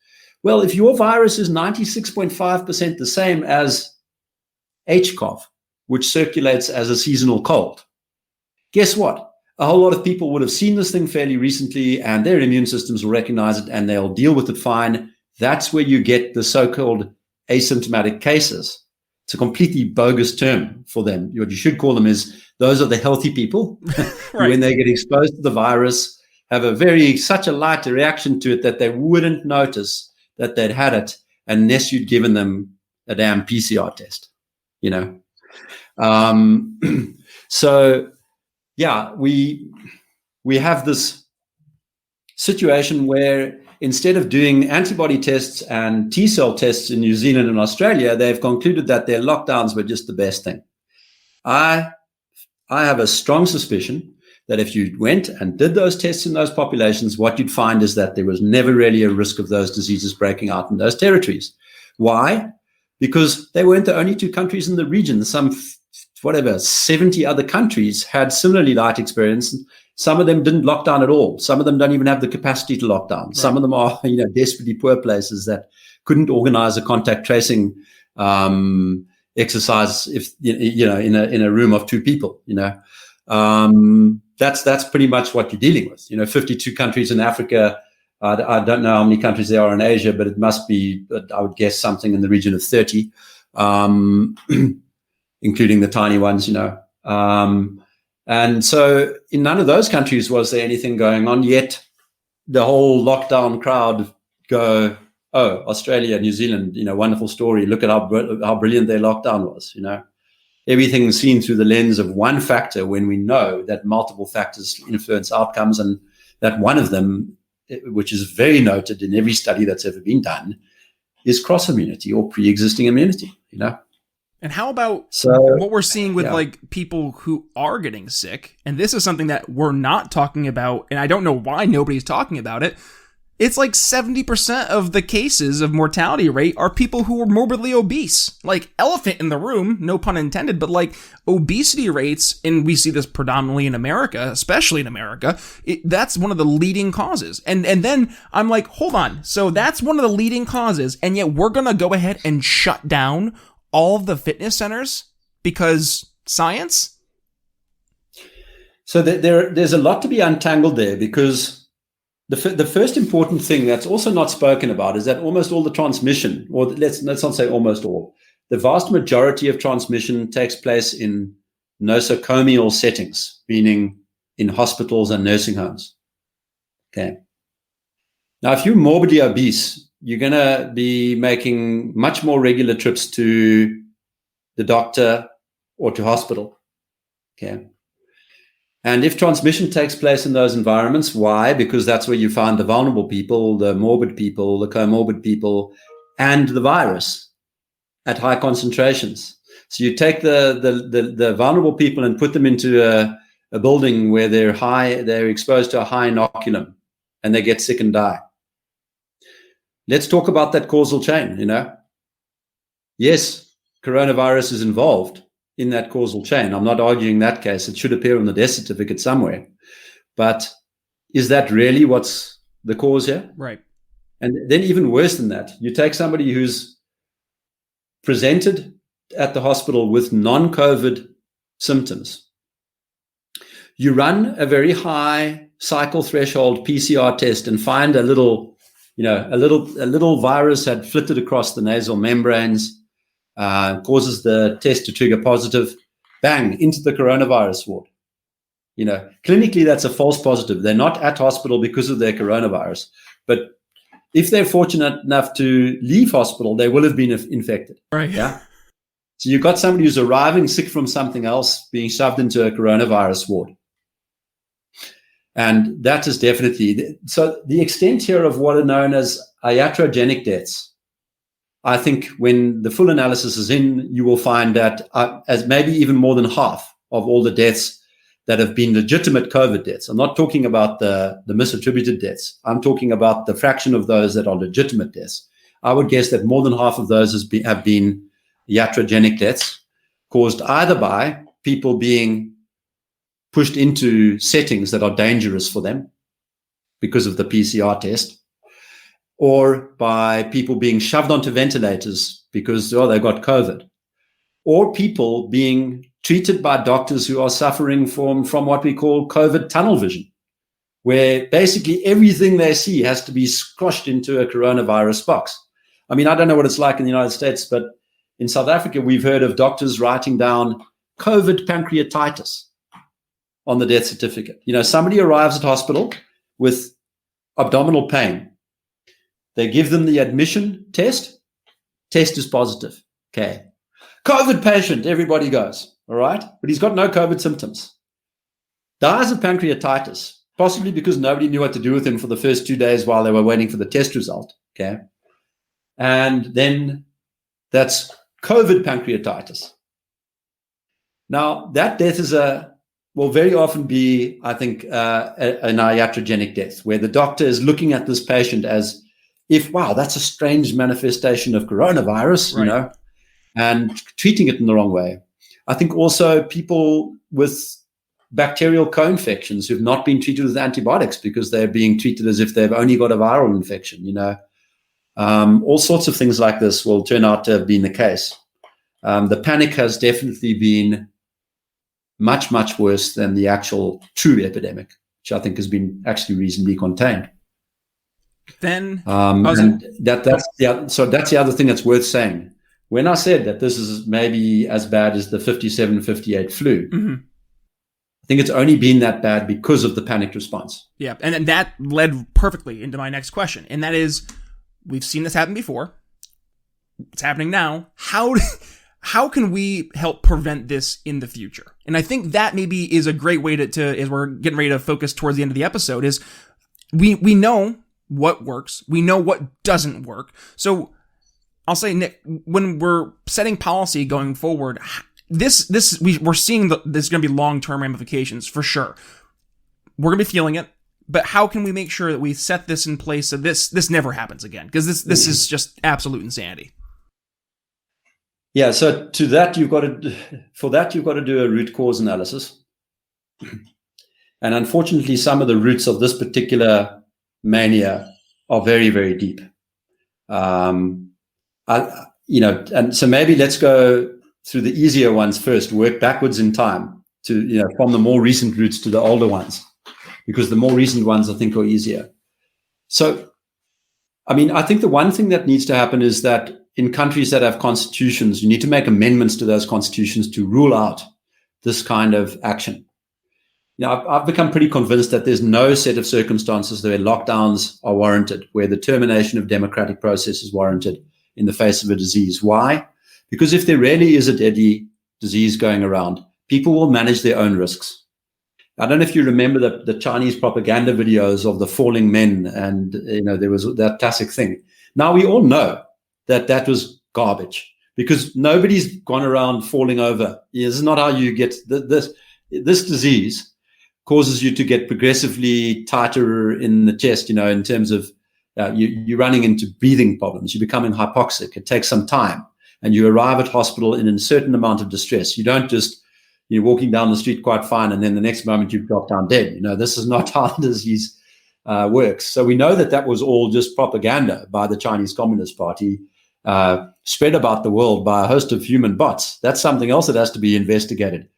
[SPEAKER 4] Well, if your virus is 96.5% the same as HCOV, which circulates as a seasonal cold, guess what? A whole lot of people would have seen this thing fairly recently, and their immune systems will recognize it and they'll deal with it fine. That's where you get the so-called asymptomatic cases. It's a completely bogus term for them. What you should call them is those are the healthy people
[SPEAKER 1] Right.
[SPEAKER 4] who, when they get exposed to the virus, have such a light reaction to it that they wouldn't notice that they'd had it unless you'd given them a damn PCR test, So, yeah, we have this situation where instead of doing antibody tests and T-cell tests in New Zealand and Australia, they've concluded that their lockdowns were just the best thing. I have a strong suspicion that if you went and did those tests in those populations, what you'd find is that there was never really a risk of those diseases breaking out in those territories. Why? Because they weren't the only 2 countries in the region. Some whatever, 70 other countries had similarly light experience. Some of them didn't lock down at all. Some of them don't even have the capacity to lock down. Right. Some of them are, desperately poor places that couldn't organize a contact tracing exercise if in a room of 2 people. That's pretty much what you're dealing with. 52 countries in Africa. I don't know how many countries there are in Asia, but it must be, I would guess, something in the region of 30, including the tiny ones. And so in none of those countries was there anything going on, yet the whole lockdown crowd go, oh, Australia, New Zealand, wonderful story. Look at how brilliant their lockdown was, Everything seen through the lens of one factor when we know that multiple factors influence outcomes, and that one of them, which is very noted in every study that's ever been done, is cross-immunity or pre-existing immunity,
[SPEAKER 1] And how about what we're seeing with people who are getting sick? And this is something that we're not talking about, and I don't know why nobody's talking about it. It's like 70% of the cases of mortality rate are people who are morbidly obese. Like, elephant in the room, no pun intended, but like obesity rates, and we see this predominantly in America, especially in America, that's one of the leading causes. And then I'm like, hold on. So that's one of the leading causes, and yet we're going to go ahead and shut down all of the fitness centers because science?
[SPEAKER 4] So there's a lot to be untangled there, because the first important thing that's also not spoken about is that almost all the transmission, or let's not say almost all, the vast majority of transmission takes place in nosocomial settings, meaning in hospitals and nursing homes. Okay. Now, if you're morbidly obese, you're going to be making much more regular trips to the doctor or to hospital. Okay. And if transmission takes place in those environments, why? Because that's where you find the vulnerable people, the morbid people, the comorbid people, and the virus at high concentrations. So you take the vulnerable people and put them into a building where they're exposed to a high inoculum, and they get sick and die. Let's talk about that causal chain, Yes, coronavirus is involved in that causal chain. I'm not arguing that case. It should appear on the death certificate somewhere. But is that really what's the cause here?
[SPEAKER 1] Right.
[SPEAKER 4] And then even worse than that, you take somebody who's presented at the hospital with non-COVID symptoms. You run a very high cycle threshold PCR test and find a little virus had flitted across the nasal membranes, causes the test to trigger positive, bang, into the coronavirus ward. Clinically, that's a false positive. They're not at hospital because of their coronavirus. But if they're fortunate enough to leave hospital, they will have been infected.
[SPEAKER 1] Right.
[SPEAKER 4] Yeah. So you've got somebody who's arriving sick from something else being shoved into a coronavirus ward. And that is definitely, so the extent here of what are known as iatrogenic deaths, I think when the full analysis is in, you will find that as maybe even more than half of all the deaths that have been legitimate COVID deaths. I'm not talking about the misattributed deaths. I'm talking about the fraction of those that are legitimate deaths. I would guess that more than half of those have been iatrogenic deaths caused either by people being pushed into settings that are dangerous for them because of the PCR test, or by people being shoved onto ventilators because they got COVID, or people being treated by doctors who are suffering from what we call COVID tunnel vision, where basically everything they see has to be squashed into a coronavirus box. I mean, I don't know what it's like in the United States, but in South Africa, we've heard of doctors writing down COVID pancreatitis on the death certificate. Somebody arrives at hospital with abdominal pain. They give them the admission test. Test is positive. Okay. COVID patient, everybody goes. All right. But he's got no COVID symptoms. Dies of pancreatitis, possibly because nobody knew what to do with him for the first 2 days while they were waiting for the test result. Okay. And then that's COVID pancreatitis. Now, that death will very often be, I think, an iatrogenic death, where the doctor is looking at this patient as if, wow, that's a strange manifestation of coronavirus,
[SPEAKER 1] right,
[SPEAKER 4] and treating it in the wrong way. I think also people with bacterial co-infections who've not been treated with antibiotics because they're being treated as if they've only got a viral infection, all sorts of things like this will turn out to have been the case. The panic has definitely been much, much worse than the actual true epidemic, which I think has been actually reasonably contained.
[SPEAKER 1] Then,
[SPEAKER 4] and that's the other thing that's worth saying. When I said that this is maybe as bad as the 57, 58 flu, I think it's only been that bad because of the panicked response.
[SPEAKER 1] Yeah, and that led perfectly into my next question, and that is, we've seen this happen before. It's happening now. How can we help prevent this in the future? And I think that maybe is a great way to as we're getting ready to focus towards the end of the episode, is we know what works. We know what doesn't work. So I'll say, Nick, when we're setting policy going forward, we're seeing there's going to be long-term ramifications for sure. We're going to be feeling it, but how can we make sure that we set this in place so this never happens again? Because this is just absolute insanity.
[SPEAKER 4] Yeah. So to that, you've got to do a root cause analysis, and unfortunately, some of the roots of this particular mania are very, very deep. And so maybe let's go through the easier ones first, work backwards in time to, from the more recent roots to the older ones, because the more recent ones I think are easier. So, I think the one thing that needs to happen is that in countries that have constitutions, you need to make amendments to those constitutions to rule out this kind of action. I've become pretty convinced that there's no set of circumstances where lockdowns are warranted, where the termination of democratic process is warranted in the face of a disease. Why? Because if there really is a deadly disease going around, people will manage their own risks. I don't know if you remember the Chinese propaganda videos of the falling men, and there was that classic thing. Now we all know that was garbage, because nobody's gone around falling over. This is not how you get this disease. Causes you to get progressively tighter in the chest, in terms of you're running into breathing problems. You're becoming hypoxic. It takes some time, and you arrive at hospital in a certain amount of distress. You don't just, you're walking down the street quite fine, and then the next moment you drop down dead. This is not how the disease works. So we know that was all just propaganda by the Chinese Communist Party, spread about the world by a host of human bots. That's something else that has to be investigated.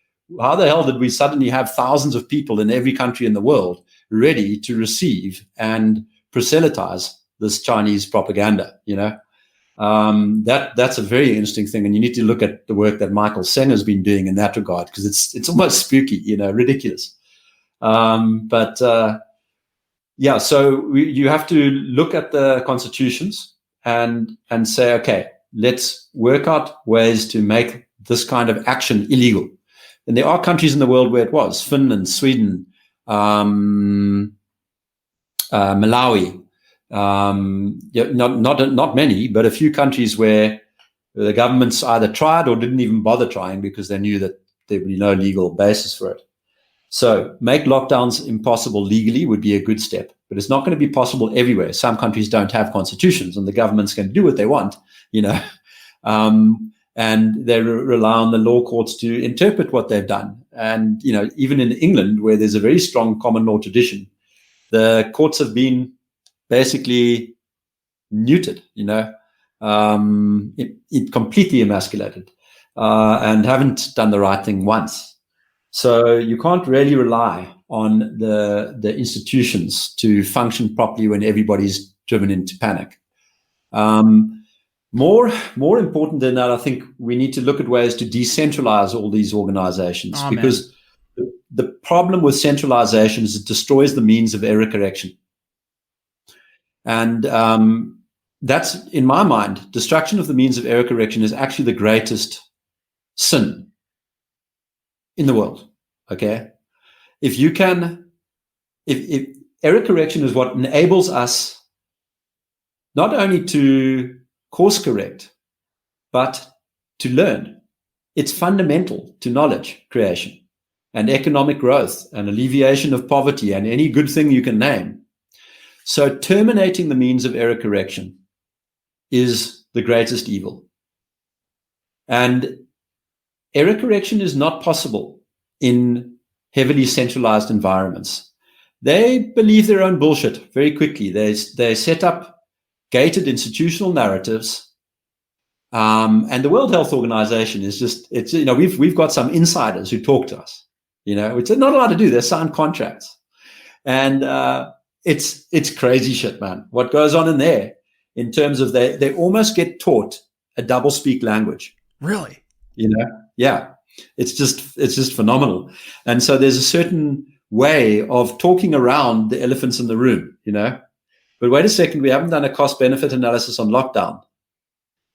[SPEAKER 4] How the hell did we suddenly have thousands of people in every country in the world ready to receive and proselytize this Chinese propaganda? That's a very interesting thing, and you need to look at the work that Michael Sen has been doing in that regard, because it's almost spooky, ridiculous. So you have to look at the constitutions and say, okay, let's work out ways to make this kind of action illegal. And there are countries in the world where it was: Finland, Sweden, Malawi. Not many, but a few countries where the governments either tried or didn't even bother trying because they knew that there would be no legal basis for it. So make lockdowns impossible legally would be a good step, but it's not going to be possible everywhere. Some countries don't have constitutions, and the governments can do what they want, and they rely on the law courts to interpret what they've done. And, even in England, where there's a very strong common law tradition, the courts have been basically neutered, it completely emasculated, and haven't done the right thing once. So you can't really rely on the institutions to function properly when everybody's driven into panic. More important than that, I think we need to look at ways to decentralize all these organizations, because the problem with centralization is it destroys the means of error correction. And that's, in my mind, destruction of the means of error correction is actually the greatest sin in the world. Okay? If error correction is what enables us not only to course correct, but to learn. It's fundamental to knowledge creation and economic growth and alleviation of poverty and any good thing you can name. So terminating the means of error correction is the greatest evil. And error correction is not possible in heavily centralized environments. They believe their own bullshit very quickly. They set up gated institutional narratives. And the World Health Organization is just, we've got some insiders who talk to us, which they're not allowed to do. They sign contracts. And it's crazy shit, man. What goes on in there in terms of they almost get taught a double speak language.
[SPEAKER 1] Really?
[SPEAKER 4] Yeah. It's just phenomenal. And so there's a certain way of talking around the elephants in the room, But wait a second, we haven't done a cost-benefit analysis on lockdown.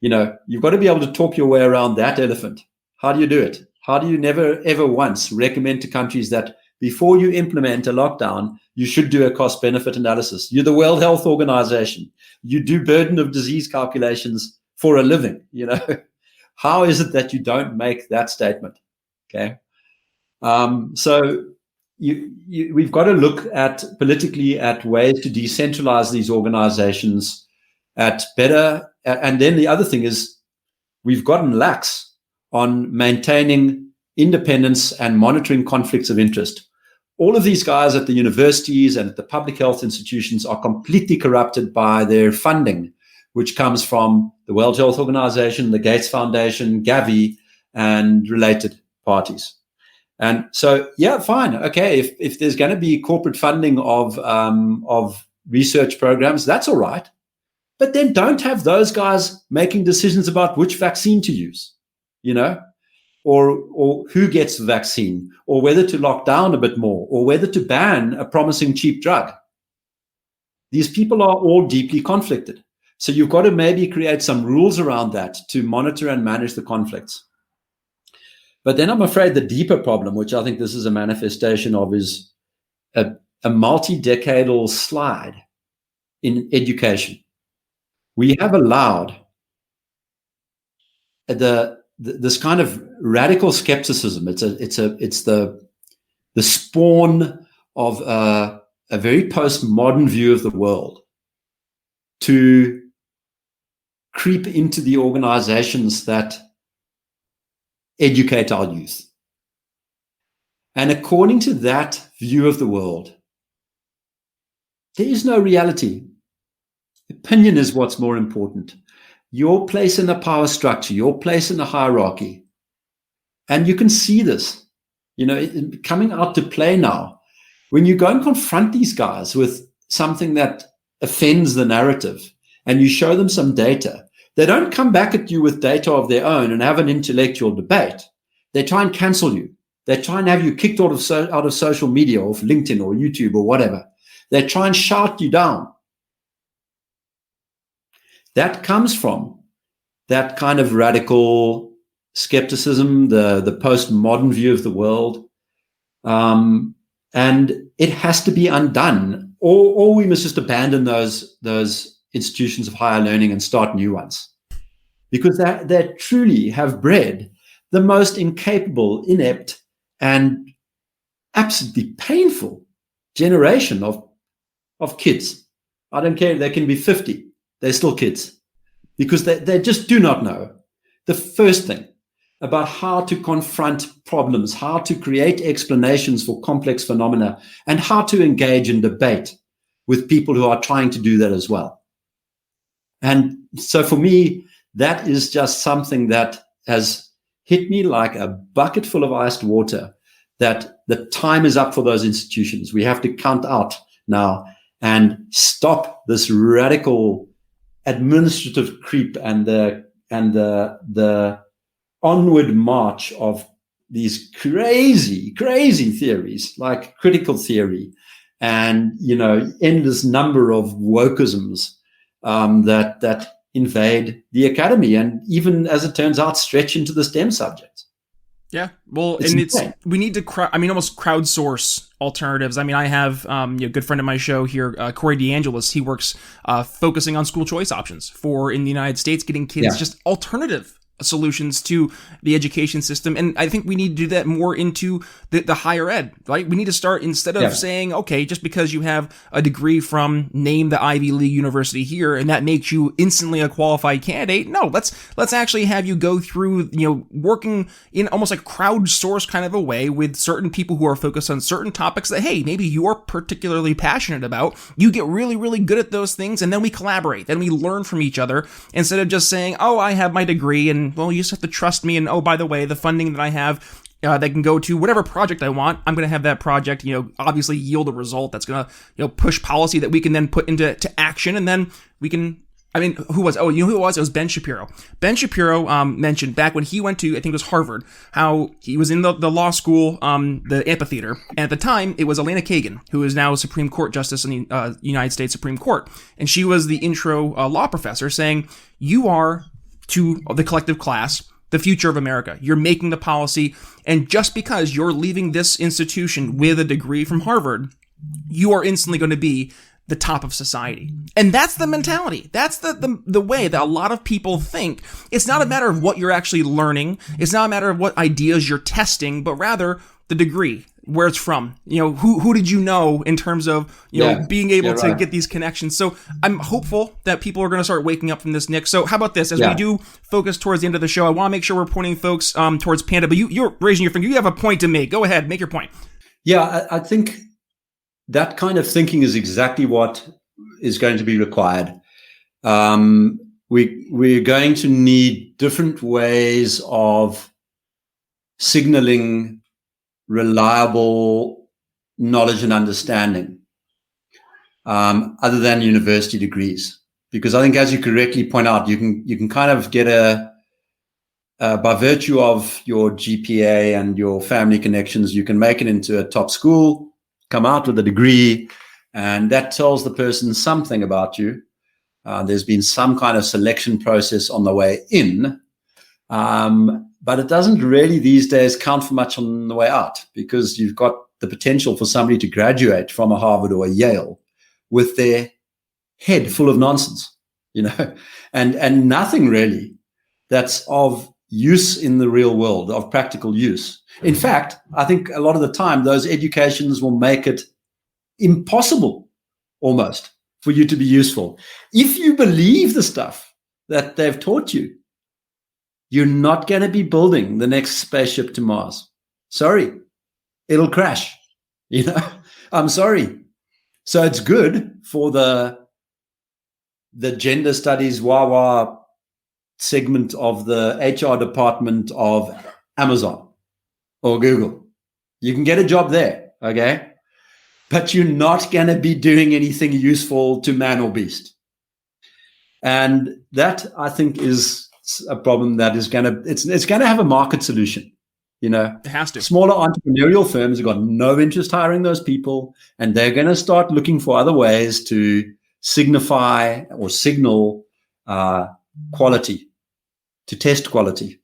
[SPEAKER 4] You've got to be able to talk your way around that elephant. How do you do it? How do you never, ever once recommend to countries that before you implement a lockdown, you should do a cost-benefit analysis? You're the World Health Organization. You do burden of disease calculations for a living, How is it that you don't make that statement? Okay. So we've got to look at politically at ways to decentralize these organizations at better. And then the other thing is we've gotten lax on maintaining independence and monitoring conflicts of interest. All of these guys at the universities and at the public health institutions are completely corrupted by their funding, which comes from the World Health Organization, the Gates Foundation, Gavi, and related parties. And so, yeah, fine. Okay, if there's going to be corporate funding of research programs, that's all right. But then don't have those guys making decisions about which vaccine to use, or who gets the vaccine, or whether to lock down a bit more, or whether to ban a promising cheap drug. These people are all deeply conflicted. So you've got to maybe create some rules around that to monitor and manage the conflicts. But then I'm afraid the deeper problem, which I think this is a manifestation of, is a multi-decadal slide in education. We have allowed this kind of radical skepticism. It's the spawn of a very postmodern view of the world to creep into the organizations that educate our youth. And according to that view of the world, there is no reality. Opinion is what's more important. Your place in the power structure, your place in the hierarchy. And you can see this, coming out to play now. When you go and confront these guys with something that offends the narrative and you show them some data, they don't come back at you with data of their own and have an intellectual debate. They try and cancel you. They try and have you kicked out of social media, or LinkedIn or YouTube or whatever. They try and shout you down. That comes from that kind of radical skepticism, the postmodern view of the world. And it has to be undone, or we must just abandon those institutions of higher learning and start new ones, because they truly have bred the most incapable, inept, and absolutely painful generation of kids. I don't care, they can be 50, they're still kids, because they just do not know the first thing about how to confront problems, how to create explanations for complex phenomena, and how to engage in debate with people who are trying to do that as well. And so for me, that is just something that has hit me like a bucket full of iced water, that the time is up for those institutions. We have to count out now and stop this radical administrative creep and the onward march of these crazy theories like critical theory and, endless number of wokeisms that invade the academy, and even, as it turns out, stretch into the STEM subjects.
[SPEAKER 1] Yeah, well, we need to almost crowdsource alternatives. I have a good friend of my show here, Corey DeAngelis. He works focusing on school choice options for in the United States, getting kids just alternative solutions to the education system. And I think we need to do that more into the higher ed, right? We need to start, instead of saying, okay, just because you have a degree from name the Ivy League university here, and that makes you instantly a qualified candidate. No, let's actually have you go through, working in almost like crowdsource kind of a way with certain people who are focused on certain topics that, hey, maybe you're particularly passionate about. You get really, really good at those things, and then we collaborate. Then we learn from each other instead of just saying, oh, I have my degree, and well, you just have to trust me. And oh, by the way, the funding that I have that can go to whatever project I want, I'm going to have that project, obviously yield a result that's going to, push policy that we can then put into action. And then we can, who was? Oh, you know who it was? It was Ben Shapiro. Ben Shapiro mentioned back when he went to, I think it was Harvard, how he was in the law school, the amphitheater. And at the time, it was Elena Kagan, who is now a Supreme Court Justice in the United States Supreme Court. And she was the intro law professor saying, you are, to the collective class, the future of America. You're making the policy. And just because you're leaving this institution with a degree from Harvard, you are instantly going to be the top of society. And that's the mentality. That's the way that a lot of people think. It's not a matter of what you're actually learning. It's not a matter of what ideas you're testing, but rather the degree, where it's from. Who did you know in terms of, being able to get these connections. So I'm hopeful that people are going to start waking up from this, Nick. So how about this? As we do focus towards the end of the show, I want to make sure we're pointing folks towards PANDA, but you're raising your finger. You have a point to make. Go ahead, make your point.
[SPEAKER 4] Yeah, I think that kind of thinking is exactly what is going to be required. We're going to need different ways of signaling reliable knowledge and understanding, other than university degrees. Because I think, as you correctly point out, you can kind of get by virtue of your GPA and your family connections, you can make it into a top school, come out with a degree, and that tells the person something about you. There's been some kind of selection process on the way in, but it doesn't really these days count for much on the way out, because you've got the potential for somebody to graduate from a Harvard or a Yale with their head full of nonsense, and nothing really that's of use in the real world, of practical use. In fact, I think a lot of the time those educations will make it impossible almost for you to be useful. If you believe the stuff that they've taught you, you're not going to be building the next spaceship to Mars. Sorry, it'll crash. I'm sorry. So it's good for the gender studies wah-wah segment of the HR department of Amazon or Google. You can get a job there, okay? But you're not going to be doing anything useful to man or beast. And that, I think, is a problem that is going to, it's going to have a market solution.
[SPEAKER 1] It has to.
[SPEAKER 4] Smaller entrepreneurial firms have got no interest hiring those people, and they're going to start looking for other ways to signify or signal quality, to test quality.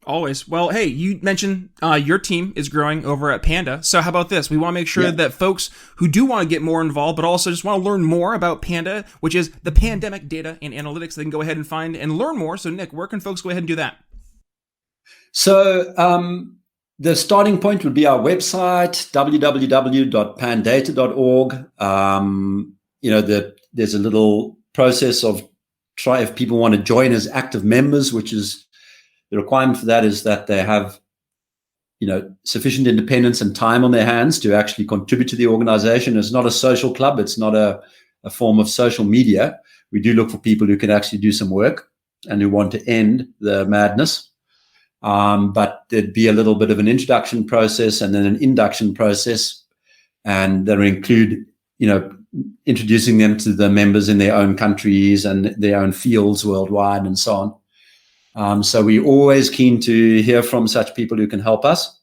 [SPEAKER 1] Always. Well, hey, you mentioned your team is growing over at PANDA. So how about this? We want to make sure that folks who do want to get more involved, but also just want to learn more about PANDA, which is the Pandemic Data and Analytics, they can go ahead and find and learn more. So Nick, where can folks go ahead and do that?
[SPEAKER 4] So the starting point would be our website, www.pandata.org. There's a little process of if people want to join as active members, which is the requirement for that is that they have, sufficient independence and time on their hands to actually contribute to the organization. It's not a social club. It's not a form of social media. We do look for people who can actually do some work and who want to end the madness. But there'd be a little bit of an introduction process and then an induction process, and that will include, introducing them to the members in their own countries and their own fields worldwide and so on. So we're always keen to hear from such people who can help us.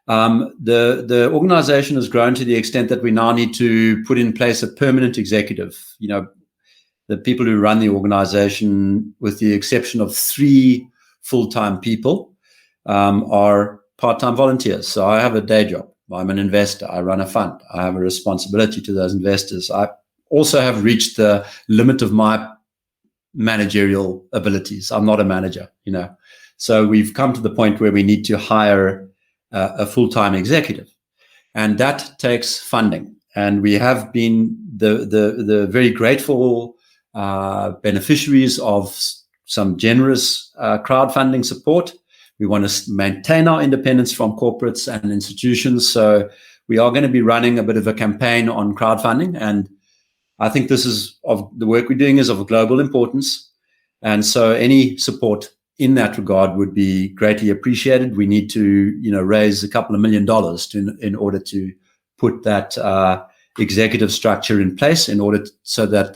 [SPEAKER 4] The organization has grown to the extent that we now need to put in place a permanent executive. The people who run the organization, with the exception of 3 full-time people, are part-time volunteers. So I have a day job. I'm an investor. I run a fund. I have a responsibility to those investors. I also have reached the limit of my managerial abilities. I'm not a manager, So we've come to the point where we need to hire a full-time executive, and that takes funding. And we have been the very grateful beneficiaries of some generous crowdfunding support. We want to maintain our independence from corporates and institutions. So we are going to be running a bit of a campaign on crowdfunding. And I think this is of the work we're doing is of global importance. And so any support in that regard would be greatly appreciated. We need to, raise a couple of $1 million in order to put that executive structure in place so that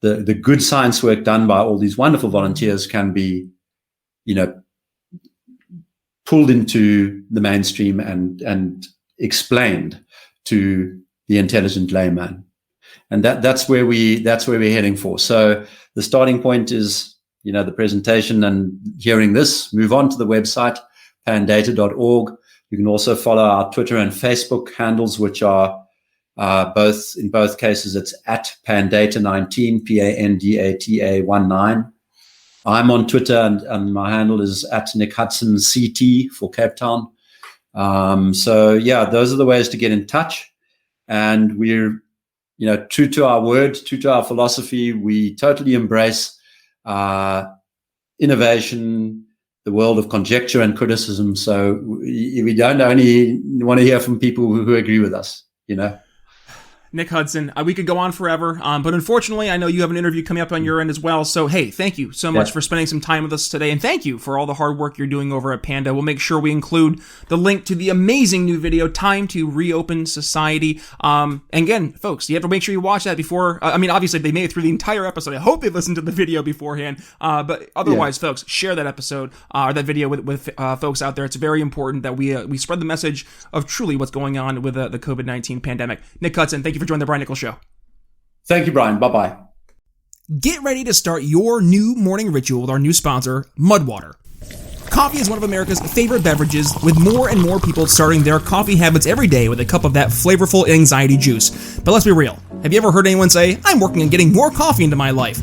[SPEAKER 4] the good science work done by all these wonderful volunteers can be, pulled into the mainstream and explained to the intelligent layman. And that's where we're heading for. So the starting point is, the presentation and hearing this. Move on to the website, pandata.org. You can also follow our Twitter and Facebook handles, which are in both cases, it's at Pandata19, PANDATA19. I'm on Twitter, and my handle is at Nick Hudson CT for Cape Town. So those are the ways to get in touch. And we're, true to our word, true to our philosophy. We totally embrace innovation, the world of conjecture and criticism. So we don't only want to hear from people who agree with us,
[SPEAKER 1] Nick Hudson, we could go on forever, but unfortunately, I know you have an interview coming up on your end as well. So, hey, thank you so much for spending some time with us today, and thank you for all the hard work you're doing over at Panda. We'll make sure we include the link to the amazing new video, Time to Reopen Society. And again, folks, you have to make sure you watch that before. Obviously, they made it through the entire episode. I hope they listened to the video beforehand. But otherwise, folks, share that episode or that video with folks out there. It's very important that we spread the message of truly what's going on with the COVID-19 pandemic. Nick Hudson, thank you for joining the Brian Nichols Show.
[SPEAKER 4] Thank you, Brian. Bye-bye.
[SPEAKER 1] Get ready to start your new morning ritual with our new sponsor, Mudwater. Coffee is one of America's favorite beverages, with more and more people starting their coffee habits every day with a cup of that flavorful anxiety juice. But let's be real. Have you ever heard anyone say, I'm working on getting more coffee into my life?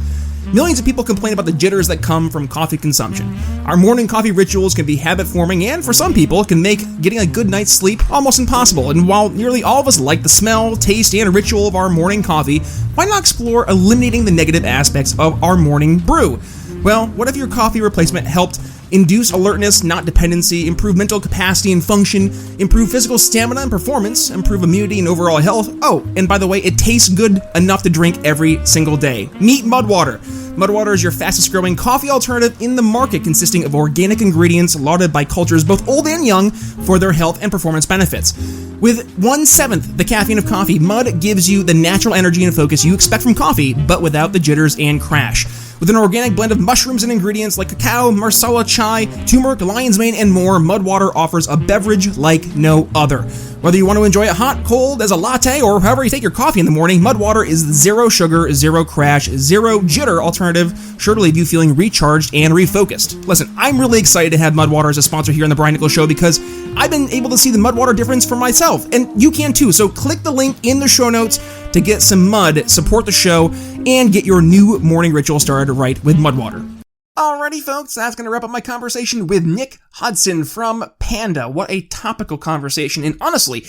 [SPEAKER 1] Millions of people complain about the jitters that come from coffee consumption. Our morning coffee rituals can be habit-forming, and for some people, it can make getting a good night's sleep almost impossible. And while nearly all of us like the smell, taste, and ritual of our morning coffee, why not explore eliminating the negative aspects of our morning brew? Well, what if your coffee replacement helped induce alertness, not dependency, improve mental capacity and function, improve physical stamina and performance, improve immunity and overall health? Oh, and by the way, it tastes good enough to drink every single day. Meet Mudwater. Mudwater is your fastest growing coffee alternative in the market, consisting of organic ingredients lauded by cultures both old and young for their health and performance benefits. With 1/7 the caffeine of coffee, Mud gives you the natural energy and focus you expect from coffee, but without the jitters and crash. With an organic blend of mushrooms and ingredients like cacao, marsala chai, turmeric, lion's mane, and more, Mudwater offers a beverage like no other. Whether you want to enjoy it hot, cold, as a latte, or however you take your coffee in the morning, Mudwater is the zero sugar, zero crash, zero jitter alternative, sure to leave you feeling recharged and refocused. Listen, I'm really excited to have Mudwater as a sponsor here on the Brian Nichols Show because I've been able to see the Mudwater difference for myself, and you can too. So click the link in the show notes to get some mud, support the show, and get your new morning ritual started right with Mudwater. Alrighty, folks, that's going to wrap up my conversation with Nick Hudson from Panda. What a topical conversation. And honestly,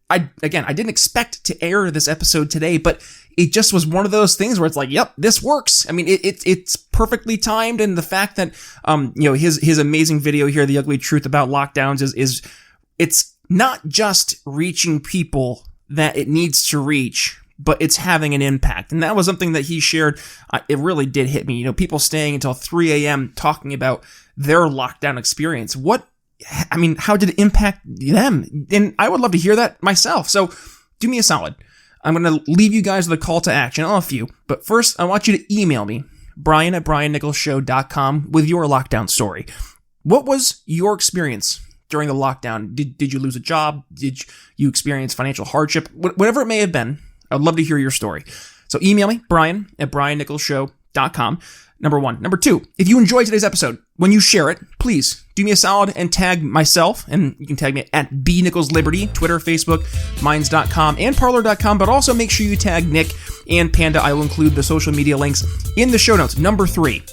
[SPEAKER 1] I didn't expect to air this episode today, but it just was one of those things where it's like, yep, this works. I mean, it's perfectly timed. And the fact that, his amazing video here, The Ugly Truth About Lockdowns is it's not just reaching people that it needs to reach, but it's having an impact. And that was something that he shared. It really did hit me. People staying until 3 a.m. talking about their lockdown experience. How did it impact them? And I would love to hear that myself. So do me a solid. I'm going to leave you guys with a call to action. I'll have a few. But first, I want you to email me, brian@briannicholsshow.com, with your lockdown story. What was your experience during the lockdown? Did you lose a job? Did you experience financial hardship? Whatever it may have been, I'd love to hear your story. So email me, brian@briannicholsshow.com. briannicholsstudio.com. Number one. Number two, if you enjoyed today's episode, when you share it, please do me a solid and tag myself, and you can tag me at bnicholsliberty, Twitter, Facebook, minds.com, and parlor.com, but also make sure you tag Nick and Panda. I will include the social media links in the show notes. Number three,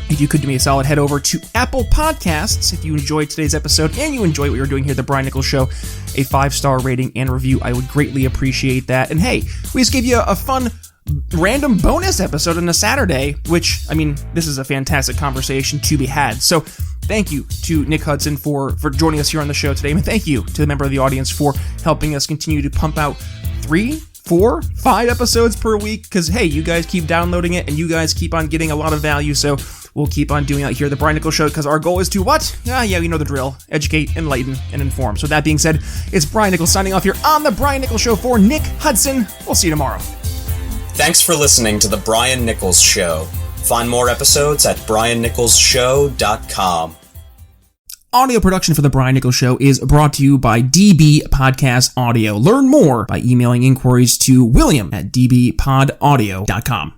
[SPEAKER 1] if you could do me a solid, head over to Apple Podcasts. If you enjoyed today's episode and you enjoy what you're doing here at The Brian Nichols Show, a 5-star rating and review, I would greatly appreciate that. And hey, we just gave you a fun random bonus episode on a Saturday, which, I mean, this is a fantastic conversation to be had. So thank you to Nick Hudson for joining us here on the show today. And thank you to the member of the audience for helping us continue to pump out 3, 4, 5 episodes per week. Because, hey, you guys keep downloading it and you guys keep on getting a lot of value. So we'll keep on doing that here at The Brian Nichols Show, because our goal is to what? Yeah, you know the drill. Educate, enlighten, and inform. So that being said, it's Brian Nichols signing off here on The Brian Nichols Show for Nick Hudson. We'll see you tomorrow.
[SPEAKER 3] Thanks for listening to The Brian Nichols Show. Find more episodes at briannicholsshow.com.
[SPEAKER 1] Audio production for The Brian Nichols Show is brought to you by DB Podcast Audio. Learn more by emailing inquiries to william@dbpodaudio.com.